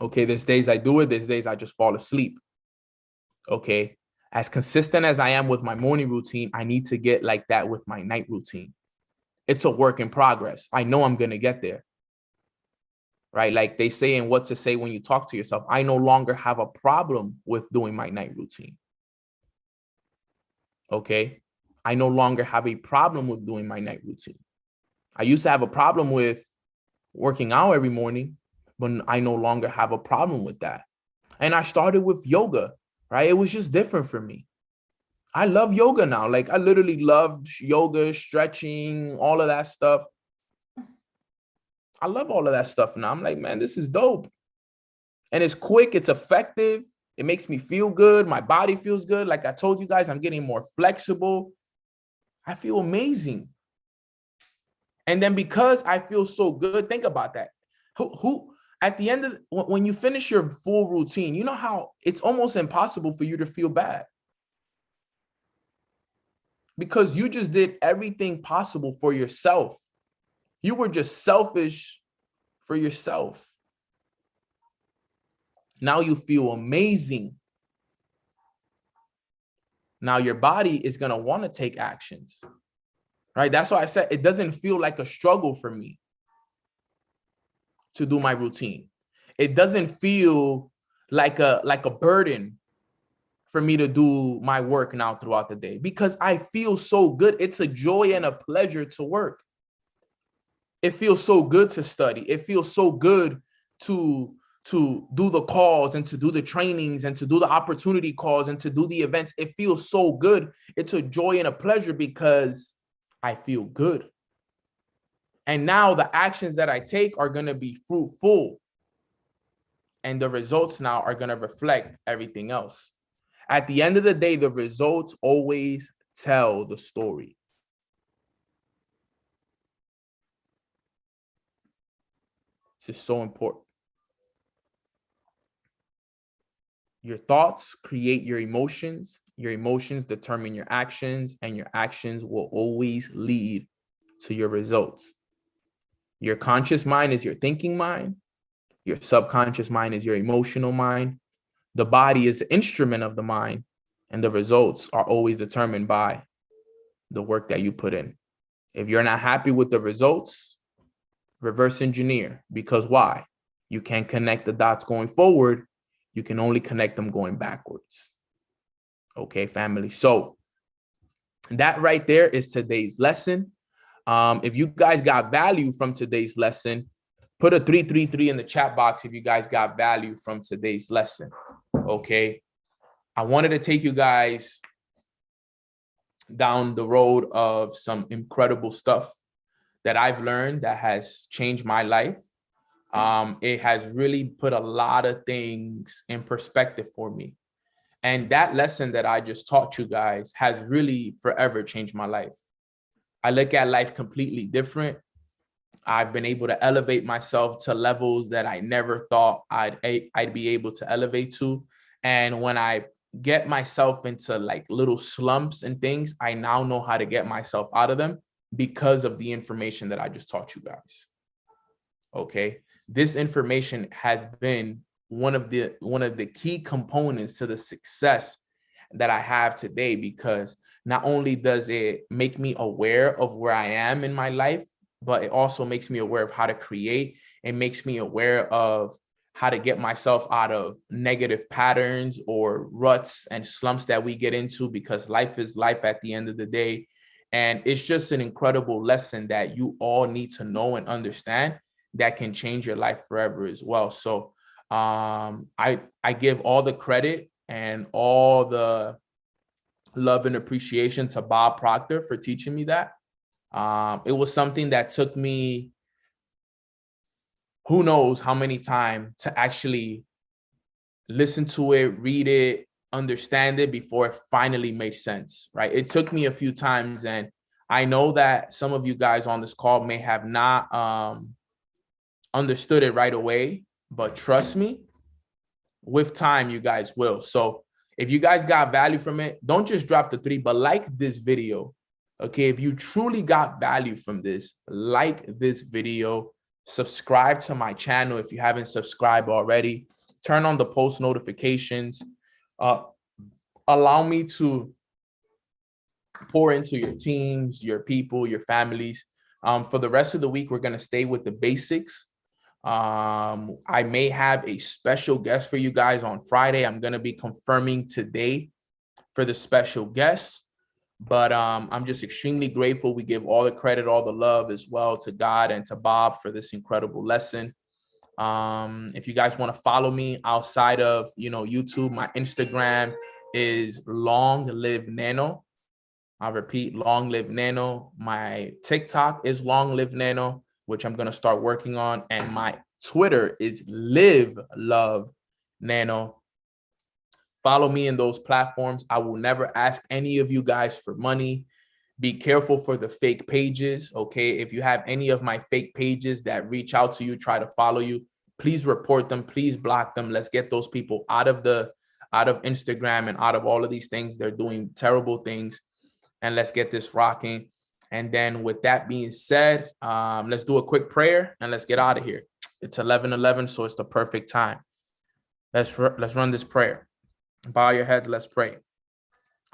Okay, there's days I do it, there's days I just fall asleep. Okay, as consistent as I am with my morning routine, I need to get like that with my night routine. It's a work in progress. I know I'm going to get there. Right? Like they say in What to Say When You Talk to Yourself, I no longer have a problem with doing my night routine. Okay, I no longer have a problem with doing my night routine. I used to have a problem with working out every morning, but I no longer have a problem with that. And I started with yoga, right? It was just different for me. I love yoga now. Like I literally love yoga, stretching, all of that stuff. I love all of that stuff now. I'm like, man, this is dope. And it's quick, it's effective. It makes me feel good. My body feels good. Like I told you guys, I'm getting more flexible. I feel amazing. And then because I feel so good, think about that. Who at the end of when you finish your full routine, you know how it's almost impossible for you to feel bad because you just did everything possible for yourself. You were just selfish for yourself. Now you feel amazing. Now your body is going to want to take actions, right? That's why I said it doesn't feel like a struggle for me to do my routine. It doesn't feel like a burden for me to do my work now throughout the day because I feel so good. It's a joy and a pleasure to work. It feels so good to study. It feels so good to do the calls and to do the trainings and to do the opportunity calls and to do the events. It feels so good. It's a joy and a pleasure because I feel good. And now the actions that I take are going to be fruitful. And the results now are going to reflect everything else. At the end of the day, the results always tell the story. This is so important. Your thoughts create your emotions determine your actions, and your actions will always lead to your results. Your conscious mind is your thinking mind. Your subconscious mind is your emotional mind. The body is the instrument of the mind, and the results are always determined by the work that you put in. If you're not happy with the results, reverse engineer, because why? You can't connect the dots going forward. You can only connect them going backwards. Okay, family. So that right there is today's lesson. If you guys got value from today's lesson, put a 333 in the chat box if you guys got value from today's lesson. Okay. I wanted to take you guys down the road of some incredible stuff that I've learned that has changed my life. It has really put a lot of things in perspective for me. And that lesson that I just taught you guys has really forever changed my life. I look at life completely different. I've been able to elevate myself to levels that I never thought I'd be able to elevate to. And when I get myself into like little slumps and things, I now know how to get myself out of them because of the information that I just taught you guys. Okay. This information has been one of the key components to the success that I have today, because not only does it make me aware of where I am in my life, but it also makes me aware of how to create. It makes me aware of how to get myself out of negative patterns or ruts and slumps that we get into, because life is life at the end of the day. And it's just an incredible lesson that you all need to know and understand that can change your life forever as well. So I give all the credit and all the love and appreciation to Bob Proctor for teaching me that. It was something that took me who knows how many times to actually listen to it, read it, understand it before it finally made sense, right? It took me a few times, and I know that some of you guys on this call may have not understood it right away, but trust me, with time, you guys will. So if you guys got value from it, don't just drop the 3, but like this video. Okay, if you truly got value from this, like this video, subscribe to my channel if you haven't subscribed already, turn on the post notifications, allow me to pour into your teams, your people, your families. For the rest of the week, we're going to stay with the basics. I may have a special guest for you guys on Friday. I'm going to be confirming today for the special guest, but I'm just extremely grateful. We give all the credit, all the love as well to God and to Bob for this incredible lesson. If you guys want to follow me outside of, YouTube, my Instagram is Long Live Nano. I'll repeat, Long Live Nano. My TikTok is Long Live Nano, which I'm going to start working on. And my Twitter is Live Love Nano. Follow me in those platforms. I will never ask any of you guys for money. Be careful for the fake pages, okay? If you have any of my fake pages that reach out to you, try to follow you, please report them, please block them. Let's get those people out of Instagram and out of all of these things. They're doing terrible things, and let's get this rocking. And then with that being said, let's do a quick prayer and let's get out of here. It's 11:11, so it's the perfect time. Let's run this prayer. Bow your heads, let's pray.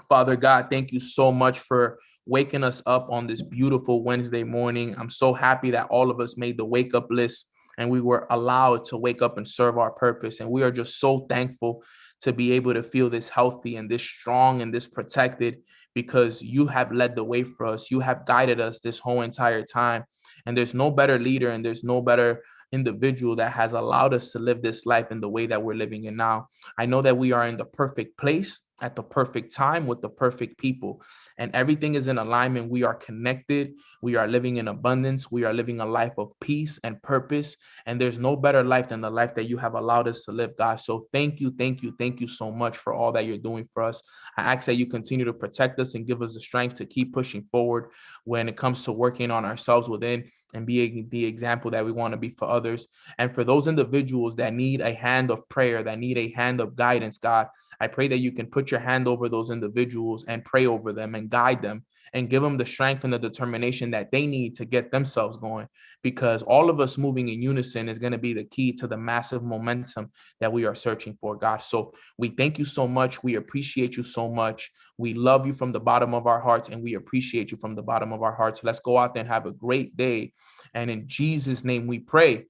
Father God, thank you so much for waking us up on this beautiful Wednesday morning. I'm so happy that all of us made the wake up list and we were allowed to wake up and serve our purpose. And we are just so thankful to be able to feel this healthy and this strong and this protected, because you have led the way for us. You have guided us this whole entire time. And there's no better leader and there's no better individual that has allowed us to live this life in the way that we're living it now. I know that we are in the perfect place at the perfect time with the perfect people, and everything is in alignment. We are connected. We are living in abundance. We are living a life of peace and purpose. And there's no better life than the life that you have allowed us to live, God. So thank you, thank you, thank you so much for all that you're doing for us. I ask that you continue to protect us and give us the strength to keep pushing forward when it comes to working on ourselves within and being the example that we want to be for others. And for those individuals that need a hand of prayer, that need a hand of guidance, God, I pray that you can put your hand over those individuals and pray over them and guide them and give them the strength and the determination that they need to get themselves going, because all of us moving in unison is going to be the key to the massive momentum that we are searching for, God. So we thank you so much. We appreciate you so much. We love you from the bottom of our hearts, and we appreciate you from the bottom of our hearts. Let's go out there and have a great day. And in Jesus' name we pray.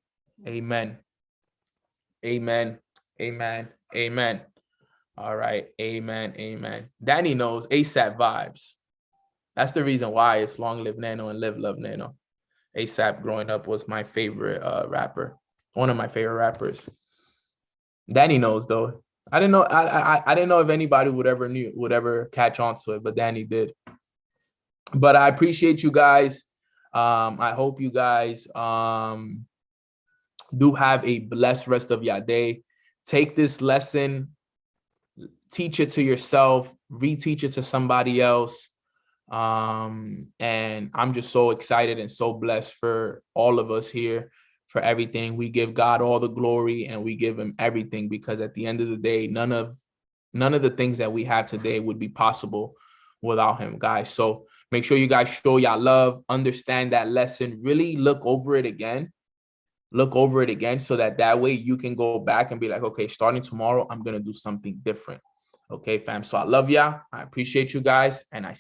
Amen. Amen. Amen. Amen. All right. Amen. Amen. Danny knows ASAP vibes. That's the reason why it's Long Live Nano and Live Love Nano. ASAP growing up was my favorite rapper. One of my favorite rappers. Danny knows though. I didn't know. I didn't know if anybody would ever catch on to it, but Danny did. But I appreciate you guys. I hope you guys do have a blessed rest of your day. Take this lesson, teach it to yourself, reteach it to somebody else. And I'm just so excited and so blessed for all of us here, for everything. We give God all the glory and we give him everything, because at the end of the day, none of the things that we have today would be possible without him, guys. So make sure you guys show y'all love, understand that lesson, really look over it again so that way you can go back and be like, okay, starting tomorrow, I'm going to do something different. Okay, fam. So I love y'all. I appreciate you guys. And I